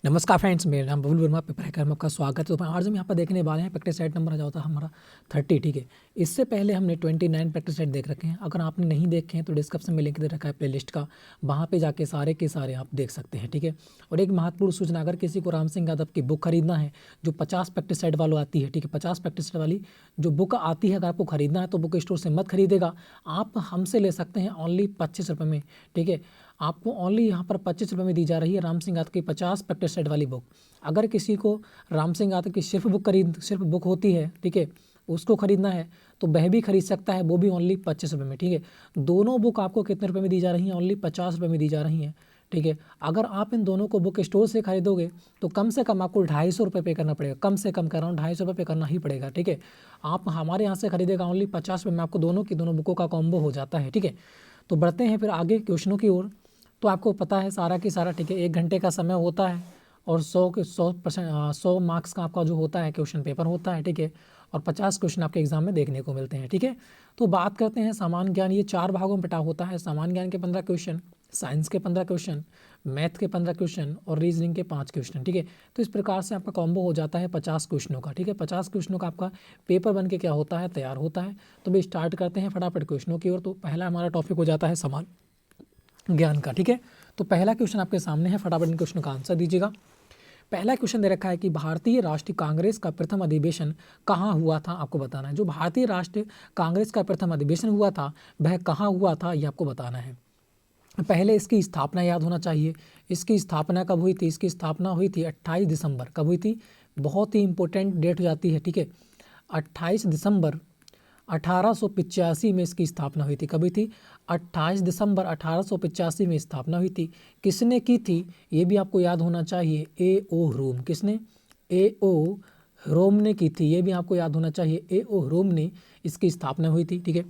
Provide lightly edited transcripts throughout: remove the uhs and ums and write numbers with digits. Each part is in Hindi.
नमस्कार फ्रेंड्स, मेरा नाम बबुल वर्मा, पेपर हैकर में आपका स्वागत है। तो आज हम यहाँ पर देखने वाले हैं प्रैक्टिस सेट नंबर आ जाता है हमारा 30। ठीक है, इससे पहले हमने 29 प्रैक्टिस सेट देख रखे हैं। अगर आपने नहीं देखे हैं तो डिस्क्रिप्शन में लिंक दे रखा है प्लेलिस्ट का, वहाँ पे जाके सारे के सारे आप देख सकते हैं। ठीक है, और एक महत्वपूर्ण सूचना, अगर किसी को राम सिंह यादव की बुक खरीदना है जो 50 प्रैक्टिस सेट वालों आती है, ठीक है, 50 प्रैक्टिस सेट वाली जो बुक आती है, अगर आपको खरीदना है तो बुक स्टोर से मत खरीदेगा, आप हमसे ले सकते हैं ओनली 25 रुपये में। ठीक है, आपको ओनली यहाँ पर 25 रुपये में दी जा रही है राम सिंह यादव की 50 प्रैक्टिस सेट वाली बुक। अगर किसी को राम सिंह यादव की सिर्फ बुक होती है, ठीक है, उसको खरीदना है तो वह भी खरीद सकता है, वो भी ओनली 25 रुपये में। ठीक है, दोनों बुक आपको कितने रुपये में दी जा रही हैं? ओनली 50 रुपये में दी जा रही हैं। ठीक है, अगर आप इन दोनों को बुक स्टोर से खरीदोगे तो कम से कम आपको 250 रुपये पे करना पड़ेगा। कम से कम कर रहा हूँ, 250 रुपये पे करना ही पड़ेगा। ठीक है, आप हमारे यहाँ से खरीदेगा ओनली 50 रुपये में, आपको दोनों की दोनों बुकों का कॉम्बो हो जाता है। ठीक है, तो बढ़ते हैं फिर आगे क्वेश्चनों की ओर। तो आपको पता है सारा की सारा, ठीक है, 1 घंटे का समय होता है और 100 मार्क्स का आपका जो होता है क्वेश्चन पेपर होता है। ठीक है, और 50 क्वेश्चन आपके एग्जाम में देखने को मिलते हैं। ठीक है, तो बात करते हैं सामान्य ज्ञान। ये 4 भागों में बटा होता है। सामान्य ज्ञान के 15 क्वेश्चन, साइंस के 15 क्वेश्चन, मैथ के 15 क्वेश्चन और रीजनिंग के 5 क्वेश्चन। ठीक है, तो इस प्रकार से आपका कॉम्बो हो जाता है 50 क्वेश्चनों का। ठीक है, 50 क्वेश्चनों का आपका पेपर बन के क्या होता है, तैयार होता है। तो भी स्टार्ट करते हैं फटाफट क्वेश्चनों की ओर। तो पहला हमारा टॉपिक हो जाता है सामान्य ज्ञान का। ठीक है, तो पहला क्वेश्चन आपके सामने है, फटाफट इन क्वेश्चन का आंसर दीजिएगा। पहला क्वेश्चन दे रखा है कि भारतीय राष्ट्रीय कांग्रेस का प्रथम अधिवेशन कहाँ हुआ था, आपको बताना है। जो भारतीय राष्ट्रीय कांग्रेस का प्रथम अधिवेशन हुआ था वह कहाँ हुआ था, ये आपको बताना है। पहले इसकी स्थापना याद होना चाहिए। इसकी स्थापना कब हुई थी? इसकी स्थापना हुई थी 28 दिसंबर। कब हुई थी? बहुत ही इंपॉर्टेंट डेट हो जाती है। ठीक है, 28 दिसंबर 1885 में इसकी स्थापना हुई थी। कभी थी? 28 दिसंबर 1885 में स्थापना हुई थी। किसने की थी ये भी आपको याद होना चाहिए। ए ओ ह्रोम। किसने? ए ओ ह्रोम ने की थी, ये भी आपको याद होना चाहिए। ए ओ ह्रोम ने इसकी स्थापना हुई थी। ठीक है,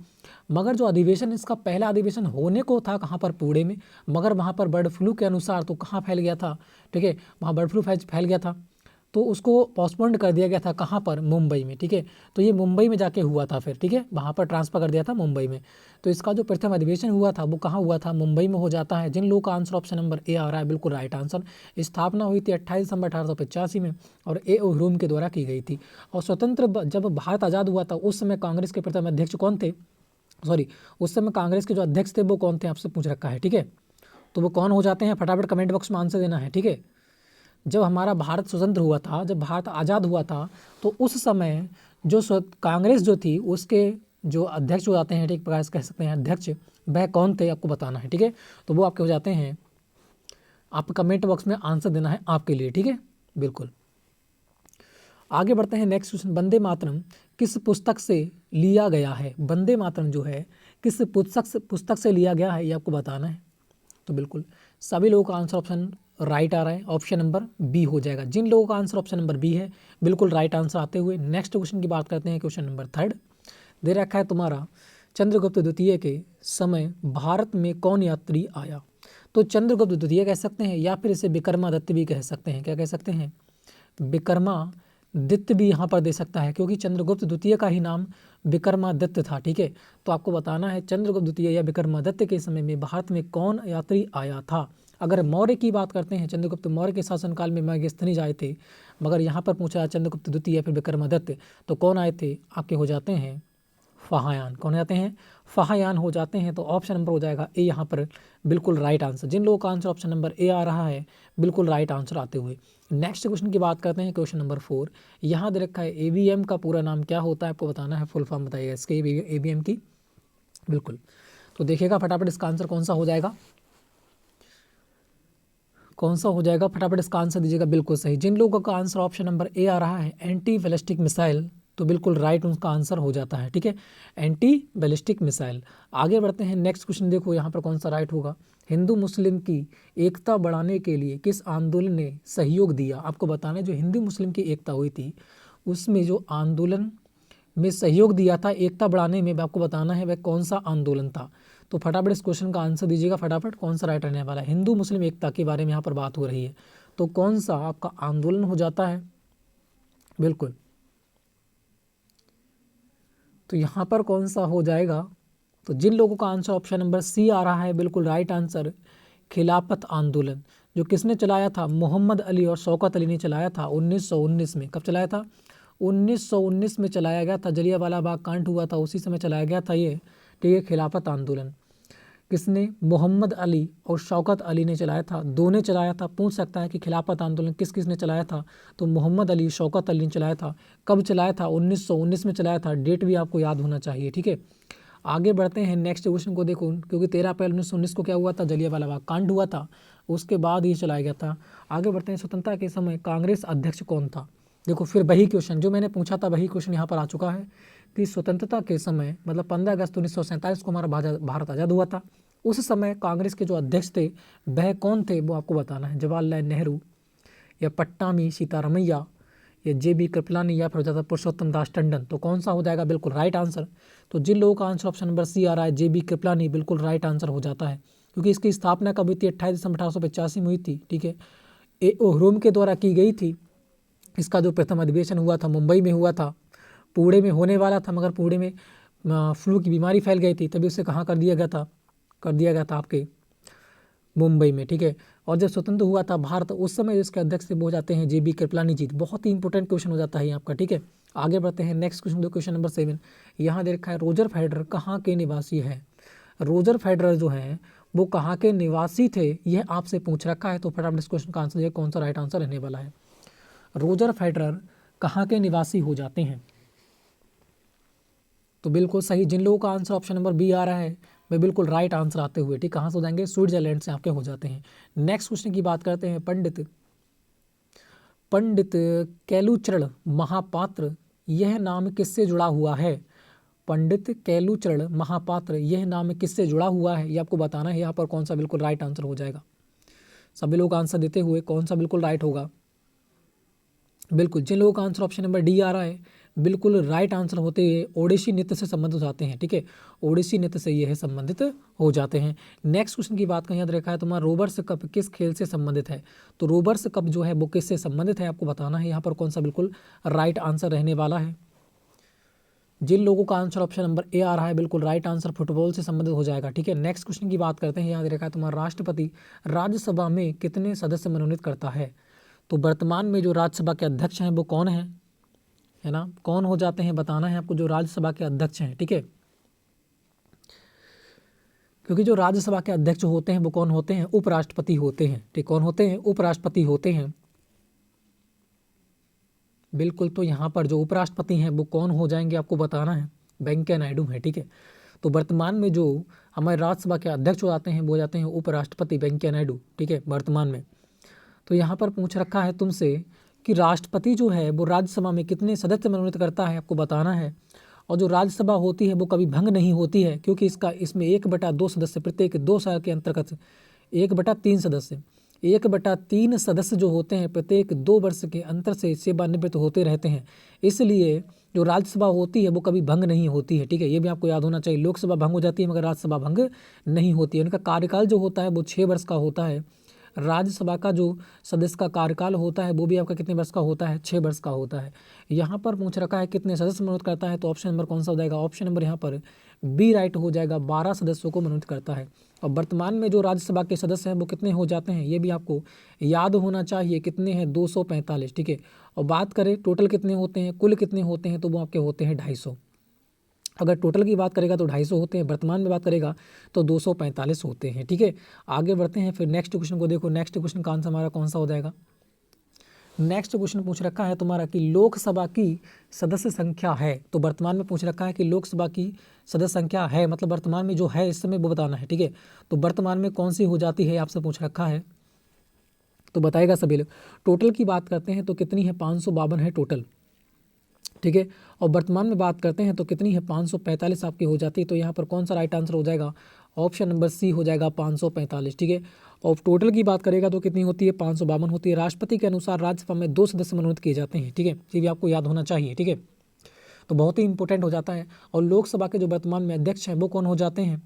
मगर जो अधिवेशन, इसका पहला अधिवेशन होने को था कहाँ पर? पुणे में, मगर वहाँ पर बर्ड फ्लू के अनुसार तो कहाँ फैल गया था? ठीक है, वहाँ बर्ड फ्लू फैल गया था तो उसको पोस्टपोन्ड कर दिया गया था। कहाँ पर? मुंबई में। ठीक है, तो ये मुंबई में जाके हुआ था फिर। ठीक है, वहाँ पर ट्रांसफर कर दिया था मुंबई में। तो इसका जो प्रथम अधिवेशन हुआ था वो कहाँ हुआ था? मुंबई में हो जाता है। जिन लोगों का आंसर ऑप्शन नंबर ए आ रहा है, बिल्कुल राइट आंसर। स्थापना हुई थी 28 दिसंबर 1885 में और ए ओ ह्रोम के द्वारा की गई थी। और जब भारत आज़ाद हुआ था उस समय कांग्रेस के प्रथम अध्यक्ष कौन थे? सॉरी, उस समय कांग्रेस के जो अध्यक्ष थे वो कौन थे, आपसे पूछ रखा है। ठीक है, तो वो कौन हो जाते हैं, फटाफट कमेंट बॉक्स में आंसर देना है। ठीक है, जब हमारा भारत स्वतंत्र हुआ था, जब भारत आज़ाद हुआ था तो उस समय जो कांग्रेस जो थी उसके जो अध्यक्ष हो जाते हैं, ठीक प्रकार से कह सकते हैं अध्यक्ष, वह कौन थे आपको बताना है। ठीक है, तो वो आपके हो जाते हैं, आप कमेंट बॉक्स में आंसर देना है आपके लिए। ठीक है, बिल्कुल। आगे बढ़ते हैं नेक्स्ट क्वेश्चन। वंदे मातरम किस पुस्तक से लिया गया है? वंदे मातरम जो है किस पुस्तक से लिया गया है, ये आपको बताना है। तो बिल्कुल सभी लोगों का आंसर ऑप्शन राइट आ रहा है, ऑप्शन नंबर बी हो जाएगा। जिन लोगों का आंसर ऑप्शन नंबर बी है बिल्कुल राइट आंसर आते हुए नेक्स्ट क्वेश्चन की बात करते हैं। क्वेश्चन नंबर 3 दे रखा है तुम्हारा, चंद्रगुप्त द्वितीय के समय भारत में कौन यात्री आया? तो चंद्रगुप्त द्वितीय कह सकते हैं या फिर इसे विक्रमादित्य भी कह सकते हैं। क्या कह सकते हैं? विक्रमादित्य भी यहाँ पर दे सकता है, क्योंकि चंद्रगुप्त द्वितीय का ही नाम विक्रमादित्य था। ठीक है, तो आपको बताना है चंद्रगुप्त द्वितीय या विक्रमादित्य के समय में भारत में कौन यात्री आया था। अगर मौर्य की बात करते हैं, चंद्रगुप्त मौर्य के शासनकाल में मेगस्थनीज आए थे, मगर यहाँ पर पूछा है चंद्रगुप्त द्वितीय या फिर विक्रमादित्य, तो कौन आए थे? आपके हो जाते हैं फाहायान। कौन हो जाते हैं? फाहायान हो जाते हैं। तो ऑप्शन नंबर हो जाएगा ए यहाँ पर बिल्कुल राइट आंसर। जिन लोगों का आंसर ऑप्शन नंबर ए आ रहा है बिल्कुल राइट आंसर आते हुए नेक्स्ट क्वेश्चन की बात करते हैं। क्वेश्चन नंबर 4 यहाँ दे रखा है, एवीएम का पूरा नाम क्या होता है? आपको बताना है, फुल फॉर्म बताइएगा इसके एवीएम की। बिल्कुल, तो देखिएगा फटाफट इसका आंसर कौन सा हो जाएगा, कौन सा हो जाएगा, फटाफट इसका आंसर दीजिएगा। बिल्कुल सही। जिन लोगों का आंसर ऑप्शन नंबर ए आ रहा है एंटी बैलिस्टिक मिसाइल, तो बिल्कुल राइट उनका आंसर हो जाता है। ठीक है, एंटी बैलिस्टिक मिसाइल। आगे बढ़ते हैं नेक्स्ट क्वेश्चन, देखो यहाँ पर कौन सा राइट होगा। हिंदू मुस्लिम की एकता बढ़ाने के लिए किस आंदोलन ने सहयोग दिया? आपको बताना है जो हिंदू मुस्लिम की एकता हुई थी उसमें जो आंदोलन में सहयोग दिया था एकता बढ़ाने में, आपको बताना है वह कौन सा आंदोलन था। तो फटाफट इस क्वेश्चन का आंसर दीजिएगा। फटाफट कौन सा राइट रहने वाला है? हिंदू मुस्लिम एकता के बारे में यहाँ पर बात हो रही है, तो कौन सा आपका आंदोलन हो जाता है? बिल्कुल, तो यहाँ पर कौन सा हो जाएगा? तो जिन लोगों का आंसर ऑप्शन नंबर सी आ रहा है बिल्कुल राइट आंसर, खिलाफत आंदोलन। जो किसने चलाया था, मोहम्मद अली और शौकत अली ने चलाया था 1919 में। कब चलाया था, 1919 में चलाया गया था। जलियांवाला बाग कांड हुआ था उसी समय चलाया गया था ये, ठीक है, खिलाफत आंदोलन। किसने, मोहम्मद अली और शौकत अली ने चलाया था, दो ने चलाया था। पूछ सकता है कि खिलाफत आंदोलन किस किस ने चलाया था, तो मोहम्मद अली शौकत अली ने चलाया था। कब चलाया था, 1919 में चलाया था। डेट भी आपको याद होना चाहिए, ठीक है। आगे बढ़ते हैं नेक्स्ट क्वेश्चन को देखो, क्योंकि 13 अप्रैल 1919 को क्या हुआ था, जलियांवाला बाग कांड हुआ था, उसके बाद ये चलाया गया था। आगे बढ़ते हैं, स्वतंत्रता के समय कांग्रेस अध्यक्ष कौन था। देखो फिर वही क्वेश्चन जो मैंने पूछा था, वही क्वेश्चन यहाँ पर आ चुका है कि स्वतंत्रता के समय मतलब 15 अगस्त 1947 को हमारा भारत आज़ाद हुआ था। उस समय कांग्रेस के जो अध्यक्ष थे वह कौन थे, वो आपको बताना है। जवाहरलाल नेहरू या पट्टामी सीतारमैया या JB कृपलानी या फिर हो जाता है पुरुषोत्तम दास टंडन। तो कौन सा हो जाएगा बिल्कुल राइट आंसर। तो जिन लोगों का आंसर ऑप्शन नंबर सी आ रहा है JB कृपलानी, बिल्कुल राइट आंसर हो जाता है, क्योंकि इसकी स्थापना कब हुई थी, 28 दिसंबर 1885 में हुई थी, ठीक है। रोम के द्वारा की गई थी। इसका जो प्रथम अधिवेशन हुआ था मुंबई में हुआ था, पुणे में होने वाला था, मगर पुणे में फ्लू की बीमारी फैल गई थी, तभी उसे कहाँ कर दिया गया था आपके मुंबई में, ठीक है। और जब स्वतंत्र हुआ था भारत, उस समय इसके अध्यक्ष वो हो जाते हैं JB कृपलानी जी। बहुत ही इंपॉर्टेंट क्वेश्चन हो जाता है आपका, ठीक है। आगे बढ़ते हैं नेक्स्ट क्वेश्चन, दो क्वेश्चन नंबर 7। यहाँ दे रखा है रोजर फेडरर कहाँ के निवासी है। रोजर फेडरर जो है वो कहाँ के निवासी थे, यह आपसे पूछ रखा है। तो फटाफट इस क्वेश्चन का आंसर दिए, कौन सा राइट आंसर रहने वाला है। रोजर फेडरर कहाँ के निवासी हो जाते हैं, तो बिल्कुल सही। जिन लोगों का आंसर ऑप्शन नंबर बी आ रहा है वे बिल्कुल राइट आंसर आते हुए, ठीक, कहाँ से हो जाएंगे, स्विट्जरलैंड से आपके हो जाते हैं। नेक्स्ट क्वेश्चन की बात करते हैं। पंडित कैलूचरण महापात्र यह नाम किससे जुड़ा हुआ है। पंडित कैलूचरण महापात्र यह नाम किससे जुड़ा हुआ है, ये आपको बताना है। यहाँ पर कौन सा बिल्कुल राइट आंसर हो जाएगा। सभी लोग आंसर देते हुए कौन सा बिल्कुल राइट होगा। बिल्कुल जिन लोगों का आंसर ऑप्शन नंबर डी आ रहा है बिल्कुल राइट आंसर होते हुए ओडिसी नृत्य से संबंधित हो जाते हैं, ठीक है। ओडिसी नृत्य से ये है संबंधित हो जाते हैं। नेक्स्ट क्वेश्चन की बात करें, याद रखा है तुम्हारा रोबर्स कप किस खेल से संबंधित है। तो रोबर्स कप जो है वो किससे संबंधित है, आपको बताना है। यहाँ पर कौन सा बिल्कुल राइट आंसर रहने वाला है। जिन लोगों का आंसर ऑप्शन नंबर ए आ रहा है बिल्कुल राइट आंसर फुटबॉल से संबंधित हो जाएगा, ठीक है। नेक्स्ट क्वेश्चन की बात करते हैं। याद रखा है तुम्हारा राष्ट्रपति राज्यसभा में कितने सदस्य मनोनीत करता है। तो वर्तमान में जो राज्यसभा के अध्यक्ष हैं वो कौन है ना, कौन हो जाते हैं बताना है आपको, जो राज्यसभा के अध्यक्ष हैं, ठीक है। क्योंकि जो राज्यसभा के अध्यक्ष होते हैं वो कौन होते हैं, उपराष्ट्रपति होते हैं, ठीक। कौन होते हैं, उपराष्ट्रपति होते हैं, बिल्कुल। तो यहाँ पर जो उपराष्ट्रपति हैं वो कौन हो जाएंगे आपको बताना है, वेंकैया नायडू है, ठीक है। तो वर्तमान में जो हमारे राज्यसभा के अध्यक्ष हो जाते हैं वो हो जाते हैं उपराष्ट्रपति वेंकैया नायडू, ठीक है, वर्तमान में। तो यहाँ पर पूछ रखा है तुमसे कि राष्ट्रपति जो है वो राज्यसभा में कितने सदस्य मनोनीत करता है, आपको बताना है। और जो राज्यसभा होती है वो कभी भंग नहीं होती है, क्योंकि इसमें 1/2 सदस्य प्रत्येक 2 साल के अंतर्गत 1/3 सदस्य 1/3 सदस्य जो होते हैं प्रत्येक 2 वर्ष के अंतर से सेवानिवृत्त होते रहते हैं। इसलिए जो राज्यसभा होती है वो कभी भंग नहीं होती है, ठीक है। ये भी आपको याद होना चाहिए। लोकसभा भंग हो जाती है मगर राज्यसभा भंग नहीं होती है। उनका कार्यकाल जो होता है वो 6 वर्ष का होता है। राज्यसभा का जो सदस्य का कार्यकाल होता है वो भी आपका कितने वर्ष का होता है, 6 वर्ष का होता है। यहाँ पर पूछ रखा है कितने सदस्य मनोनीत करता है, तो ऑप्शन नंबर कौन सा हो जाएगा, ऑप्शन नंबर यहाँ पर बी राइट हो जाएगा, 12 सदस्यों को मनोनीत करता है। और वर्तमान में जो राज्यसभा के सदस्य हैं वो कितने हो जाते हैं, ये भी आपको याद होना चाहिए, कितने हैं, 245, ठीक है। और बात करें टोटल कितने होते हैं, कुल कितने होते हैं, तो वो आपके होते हैं 250। अगर टोटल की बात करेगा तो 250 होते हैं, वर्तमान में बात करेगा तो 245 होते हैं, ठीक है। आगे बढ़ते हैं फिर नेक्स्ट क्वेश्चन को देखो। नेक्स्ट क्वेश्चन का आंसर हमारा कौन सा हो जाएगा। नेक्स्ट क्वेश्चन पूछ रखा है तुम्हारा कि लोकसभा की सदस्य संख्या है। तो वर्तमान में पूछ रखा है कि लोकसभा की सदस्य संख्या है, मतलब वर्तमान में जो है इस समय वो बताना है, ठीक है। तो वर्तमान में कौन सी हो जाती है आपसे पूछ रखा है, तो बताएगा सभी लोग। टोटल की बात करते हैं तो कितनी है, 552 है टोटल, ठीक है। और वर्तमान में बात करते हैं तो कितनी है, 545 आपकी हो जाती है। तो यहाँ पर कौन सा राइट आंसर हो जाएगा, ऑप्शन नंबर सी हो जाएगा, 545, ठीक है। और टोटल की बात करेगा तो कितनी होती है, 552 होती है। राष्ट्रपति के अनुसार राज्यसभा में 2 सदस्य मनोनीत किए जाते हैं, ठीक है। ये भी आपको याद होना चाहिए, ठीक है। तो बहुत ही इंपॉर्टेंट हो जाता है। और लोकसभा के जो वर्तमान में अध्यक्ष हैं वो कौन हो जाते हैं,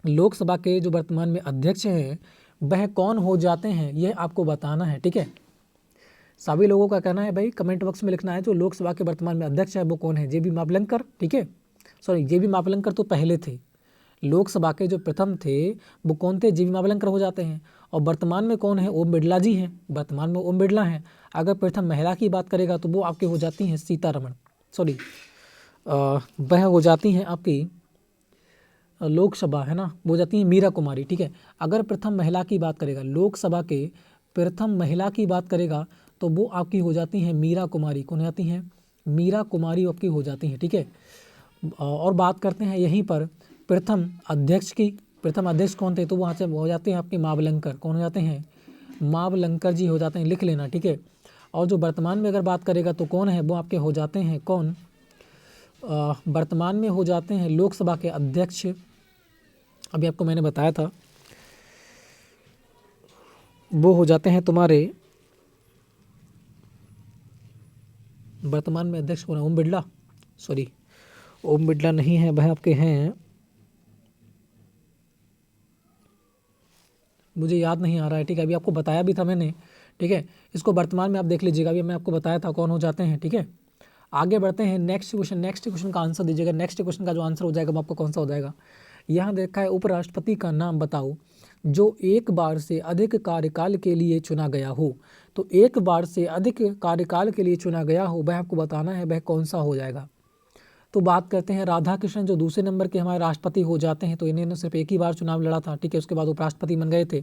लोकसभा के जो वर्तमान में अध्यक्ष हैं वह कौन हो जाते हैं, यह आपको बताना है, ठीक है। सभी लोगों का कहना है भाई कमेंट बॉक्स में लिखना है जो लोकसभा के वर्तमान में अध्यक्ष है वो कौन है। JB मावलंकर, ठीक है, सॉरी JB मावलंकर तो पहले थे। लोकसभा के जो प्रथम थे वो कौन थे, JB मावलंकर हो जाते हैं। और वर्तमान में कौन है, ओम बिड़ला जी हैं, वर्तमान में ओम बिड़ला हैं। अगर प्रथम महिला की बात करेगा तो वो आपकी हो जाती हैं सीतारमण, सॉरी वह हो जाती हैं आपकी लोकसभा, है ना, वो जाती हैं मीरा कुमारी, ठीक है। अगर प्रथम महिला की बात करेगा, लोकसभा के प्रथम महिला की बात करेगा तो वो आपकी हो जाती हैं मीरा कुमारी, कौन जाती हैं, मीरा कुमारी आपकी हो जाती हैं, ठीक है। और बात करते हैं यहीं पर प्रथम अध्यक्ष की, प्रथम अध्यक्ष कौन थे, तो वहाँ से हो जाते हैं आपके मावलंकर, कौन हो जाते हैं, मावलंकर जी हो जाते हैं, लिख लेना, ठीक है। और जो वर्तमान में अगर बात करेगा तो कौन है, वो आपके हो जाते हैं कौन, वर्तमान में हो जाते हैं लोकसभा के अध्यक्ष, अभी आपको मैंने बताया था, वो हो जाते हैं तुम्हारे वर्तमान में अध्यक्ष कौन है, ओम बिड़ला, सॉरी ओम बिड़ला नहीं है, वह आपके हैं, मुझे याद नहीं आ रहा है, ठीक है। अभी आपको बताया भी था मैंने, ठीक है। इसको वर्तमान में आप देख लीजिएगा, अभी मैं आपको बताया था कौन हो जाते हैं, ठीक है। आगे बढ़ते हैं नेक्स्ट क्वेश्चन का आंसर दीजिएगा। नेक्स्ट क्वेश्चन का जो आंसर हो जाएगा वो आपको कौन सा हो जाएगा, यहाँ देखा है उपराष्ट्रपति का नाम बताओ जो एक बार से अधिक कार्यकाल के लिए चुना गया हो। तो एक बार से अधिक कार्यकाल के लिए चुना गया हो वह आपको बताना है, वह कौन सा हो जाएगा। तो बात करते हैं राधा कृष्णन जो दूसरे नंबर के हमारे राष्ट्रपति हो जाते हैं, तो इन्होंने सिर्फ एक ही बार चुनाव लड़ा था, ठीक है, उसके बाद उपराष्ट्रपति बन गए थे,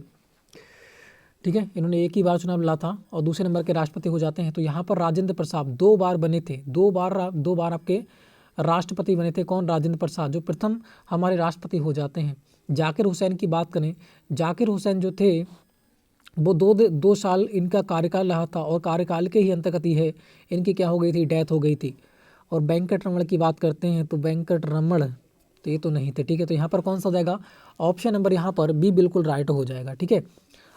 ठीक है। इन्होंने एक ही बार चुनाव लड़ा था और दूसरे नंबर के राष्ट्रपति हो जाते हैं। तो यहाँ पर राजेंद्र प्रसाद 2 बार बने थे, 2 बार आपके राष्ट्रपति बने थे, कौन, राजेंद्र प्रसाद, जो प्रथम हमारे राष्ट्रपति हो जाते हैं। जाकिर हुसैन की बात करें, जाकिर हुसैन जो थे वो 2 साल इनका कार्यकाल रहा था और कार्यकाल के ही अंतर्गत ही है इनकी क्या हो गई थी, डेथ हो गई थी। और वेंकट रमण की बात करते हैं तो वेंकट रमण तो ये तो नहीं थे, ठीक है। तो यहाँ पर कौन सा हो जाएगा, ऑप्शन नंबर यहाँ पर बी बिल्कुल राइट हो जाएगा, ठीक है।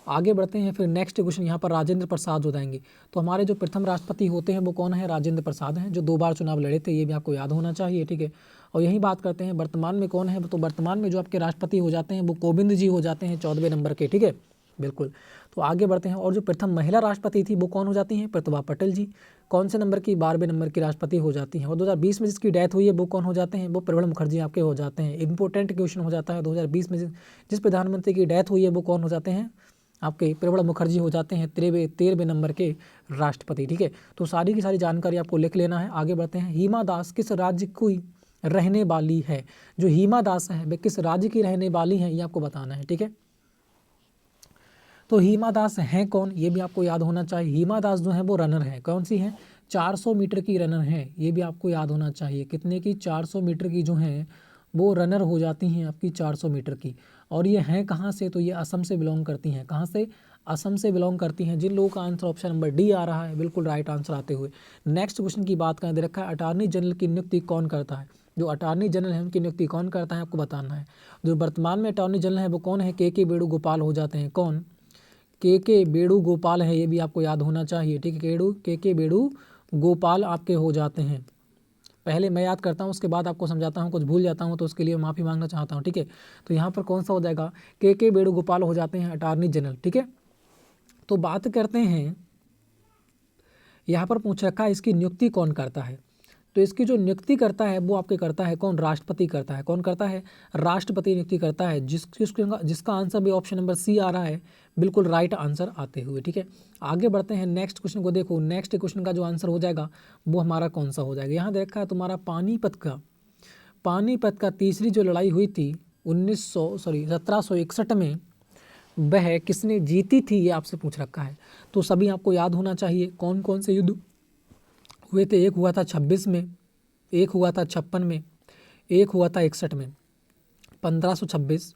आगे बढ़ते हैं फिर नेक्स्ट क्वेश्चन, यहाँ पर राजेंद्र प्रसाद हो जाएंगे। तो हमारे जो प्रथम राष्ट्रपति होते हैं वो कौन है, राजेंद्र प्रसाद हैं, जो 2 बार चुनाव लड़े थे, ये भी आपको याद होना चाहिए, ठीक है। और यही बात करते हैं वर्तमान में कौन है, तो वर्तमान में जो आपके राष्ट्रपति हो जाते हैं वो कोविंद जी हो जाते हैं 14वें नंबर के, ठीक है, बिल्कुल। तो आगे बढ़ते हैं, और जो प्रथम महिला राष्ट्रपति थी वो कौन हो जाती हैं, प्रतिभा पटेल जी, कौन से नंबर की, 12वें नंबर की राष्ट्रपति हो जाती हैं। और 2020 में जिसकी डेथ हुई है वो कौन हो जाते हैं, वो प्रणब मुखर्जी आपके हो जाते हैं। इंपॉर्टेंट क्वेश्चन हो जाता है, 2020 में जिस प्रधानमंत्री की डेथ हुई है वो कौन हो जाते हैं, आपके प्रणब मुखर्जी हो जाते हैं 13वें नंबर के राष्ट्रपति, ठीक है। तो सारी की सारी जानकारी आपको लिख लेना है। आगे बढ़ते हैं, हिमा दास किस राज्य की रहने वाली है, जो हिमा दास है वे किस राज्य की रहने वाली हैं ये आपको बताना है, ठीक है। तो हिमा दास हैं कौन, ये भी आपको याद होना चाहिए। हिमा दास जो है वो रनर है, कौन सी हैं, 400 मीटर की रनर है, ये भी आपको याद होना चाहिए। कितने की, 400 मीटर की जो है वो रनर हो जाती हैं आपकी 400 मीटर की। और ये हैं कहाँ से, तो ये असम से बिलोंग करती हैं, कहाँ से, असम से बिलोंग करती हैं। जिन लोगों का आंसर ऑप्शन नंबर डी आ रहा है बिल्कुल राइट आंसर आते हुए। नेक्स्ट क्वेश्चन की बात करें, दे रखा है अटॉर्नी जनरल की नियुक्ति कौन करता है। जो अटॉर्नी जनरल है उनकी नियुक्ति कौन करता है आपको बताना है। जो वर्तमान में अटॉर्नी जनरल है वो कौन है, के वेणुगोपाल हो जाते हैं, कौन, के वेणुगोपाल है, ये भी आपको याद होना चाहिए, ठीक है। के वेणुगोपाल आपके हो जाते हैं। पहले मैं याद करता हूँ उसके बाद आपको समझाता हूँ, कुछ भूल जाता हूँ तो उसके लिए माफ़ी मांगना चाहता हूँ, ठीक है। तो यहाँ पर कौन सा हो जाएगा, के वेणुगोपाल हो जाते हैं अटॉर्नी जनरल, ठीक है। तो बात करते हैं, यहाँ पर पूछ रखा है इसकी नियुक्ति कौन करता है। तो इसकी जो नियुक्ति करता है वो आपके करता है कौन, राष्ट्रपति करता है, कौन करता है, राष्ट्रपति नियुक्ति करता है। जिसका आंसर भी ऑप्शन नंबर सी आ रहा है बिल्कुल राइट आंसर आते हुए, ठीक है। आगे बढ़ते हैं नेक्स्ट क्वेश्चन को देखो। नेक्स्ट क्वेश्चन का जो आंसर हो जाएगा वो हमारा कौन सा हो जाएगा। यहाँ देखा है तुम्हारा पानीपत का तीसरी जो लड़ाई हुई थी 1761 में, वह किसने जीती थी ये आपसे पूछ रखा है। तो सभी आपको याद होना चाहिए कौन कौन से युद्ध हुए थे। एक हुआ था 26 में, एक हुआ था 56 में, एक हुआ था 61 में। 1526,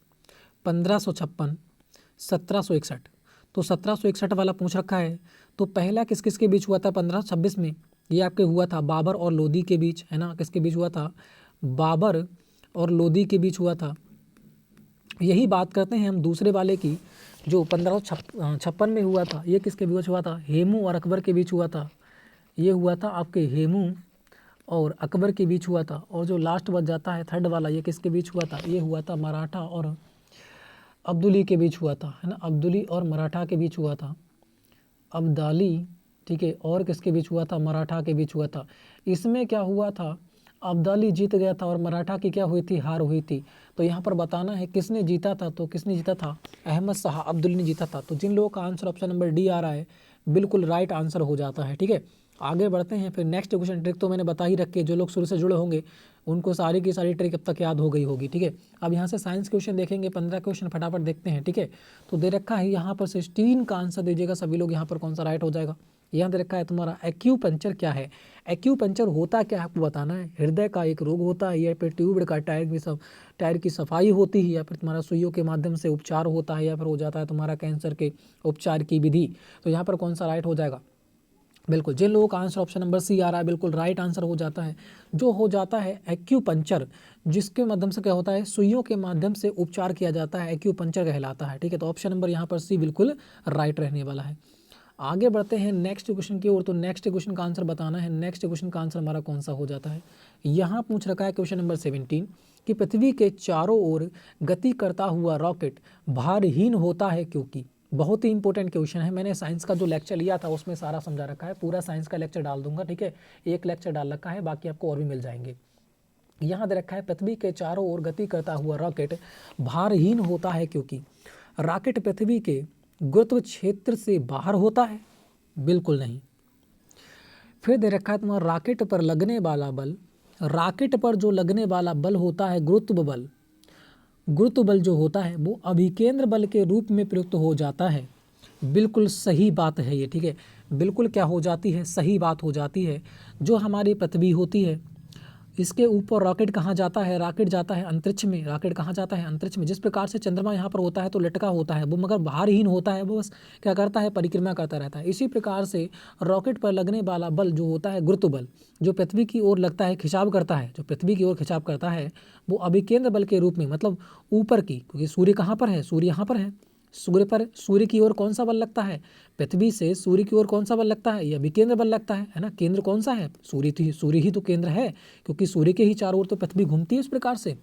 1556, 1761। तो 1761 वाला पूछ रखा है। तो पहला किस किस के बीच हुआ था 1526 में, ये आपके हुआ था बाबर और लोदी के बीच, है ना। किसके बीच हुआ था, बाबर और लोदी के बीच हुआ था। यही बात करते हैं हम दूसरे वाले की, जो 1556 में हुआ था, ये किसके बीच हुआ था, हेमू और अकबर के बीच हुआ था। ये हुआ था आपके हेमू और अकबर के बीच हुआ था। और जो लास्ट बच जाता है थर्ड वाला, ये किसके बीच हुआ था, ये हुआ था मराठा और अब्दुली के बीच हुआ था, है ना। अब्दुली और मराठा के बीच हुआ था, अब्दाली, ठीक है। और किसके बीच हुआ था, मराठा के बीच हुआ था। इसमें क्या हुआ था, अब्दाली जीत गया था और मराठा की क्या हुई थी, हार हुई थी। तो यहाँ पर बताना है किसने जीता था, तो किसने जीता था, अहमद शाह अब्दुल्ला ने जीता था। तो जिन लोगों का आंसर ऑप्शन नंबर डी आ रहा है बिल्कुल राइट आंसर हो जाता है। ठीक है, आगे बढ़ते हैं। फिर नेक्स्ट क्वेश्चन, ट्रिक तो मैंने बता ही रखी है, जो लोग शुरू से जुड़े होंगे उनको सारी की सारी ट्रिक अब तक याद हो गई होगी। ठीक है, अब यहाँ से साइंस क्वेश्चन देखेंगे, 15 क्वेश्चन फटाफट देखते हैं। ठीक है, तो दे रखा है यहाँ पर सिस्टीन का आंसर दीजिएगा सभी लोग, यहाँ पर कौन सा राइट हो जाएगा। यहाँ दे रखा है तुम्हारा एक्यूपंक्चर क्या है। एक्यूपंक्चर होता क्या है आपको बताना है। हृदय का एक रोग होता है, या फिर ट्यूब का टायर की सफाई होती है, या फिर तुम्हारा सुइयों के माध्यम से उपचार होता है, या फिर हो जाता है तुम्हारा कैंसर के उपचार की विधि। तो यहाँ पर कौन सा राइट हो जाएगा, बिल्कुल जिन लोगों का आंसर ऑप्शन नंबर सी आ रहा है बिल्कुल राइट आंसर हो जाता है। जो हो जाता है एक्यूपंक्चर, जिसके माध्यम से क्या होता है, सुइयों के माध्यम से उपचार किया जाता है, एक्यूपंक्चर कहलाता है। ठीक है, तो ऑप्शन नंबर यहाँ पर सी बिल्कुल राइट रहने वाला है। आगे बढ़ते हैं नेक्स्ट क्वेश्चन की ओर। तो नेक्स्ट क्वेश्चन का आंसर बताना है। नेक्स्ट क्वेश्चन का आंसर हमारा कौन सा हो जाता है। यहाँ पूछ रखा है क्वेश्चन नंबर 17 कि पृथ्वी के चारों ओर गति करता हुआ रॉकेट भारहीन होता है क्योंकि। बहुत ही इंपॉर्टेंट क्वेश्चन है, मैंने साइंस का जो लेक्चर लिया था उसमें सारा समझा रखा है, पूरा साइंस का लेक्चर डाल दूंगा। ठीक है, एक लेक्चर डाल रखा है, बाकी आपको और भी मिल जाएंगे। यहाँ दे रखा है पृथ्वी के चारों ओर गति करता हुआ रॉकेट भारहीन होता है क्योंकि। रॉकेट पृथ्वी के गुरुत्व क्षेत्र से बाहर होता है, बिल्कुल नहीं। फिर दे रखा है तुम्हारा रॉकेट पर लगने वाला बल, रॉकेट पर जो लगने वाला बल होता है गुरुत्व बल, गुरुत्व बल जो होता है वो अभिकेंद्र बल के रूप में प्रयुक्त हो जाता है। बिल्कुल सही बात है ये। ठीक है, बिल्कुल क्या हो जाती है, सही बात हो जाती है। जो हमारी पृथ्वी होती है इसके ऊपर रॉकेट कहाँ जाता है, रॉकेट जाता है अंतरिक्ष में। रॉकेट कहाँ जाता है, अंतरिक्ष में। जिस प्रकार से चंद्रमा यहाँ पर होता है तो लटका होता है वो, मगर भारहीन होता है, वो बस क्या करता है, परिक्रमा करता रहता है। इसी प्रकार से रॉकेट पर लगने वाला बल जो होता है गुरुत्व बल, जो पृथ्वी की ओर लगता है, खिंचाव करता है, जो पृथ्वी की ओर खिंचाव करता है वो अभिकेंद्र बल के रूप में, मतलब ऊपर की, क्योंकि सूर्य कहाँ पर है, सूर्य यहाँ पर है। सूर्य की ओर कौन सा बल लगता है, पृथ्वी से सूर्य की ओर कौन सा बल लगता है, यह विकेंद्र बल लगता है ना। केंद्र कौन सा है, सूर्य ही तो केंद्र है, क्योंकि सूर्य के ही चारों ओर तो पृथ्वी घूमती है इस प्रकार से।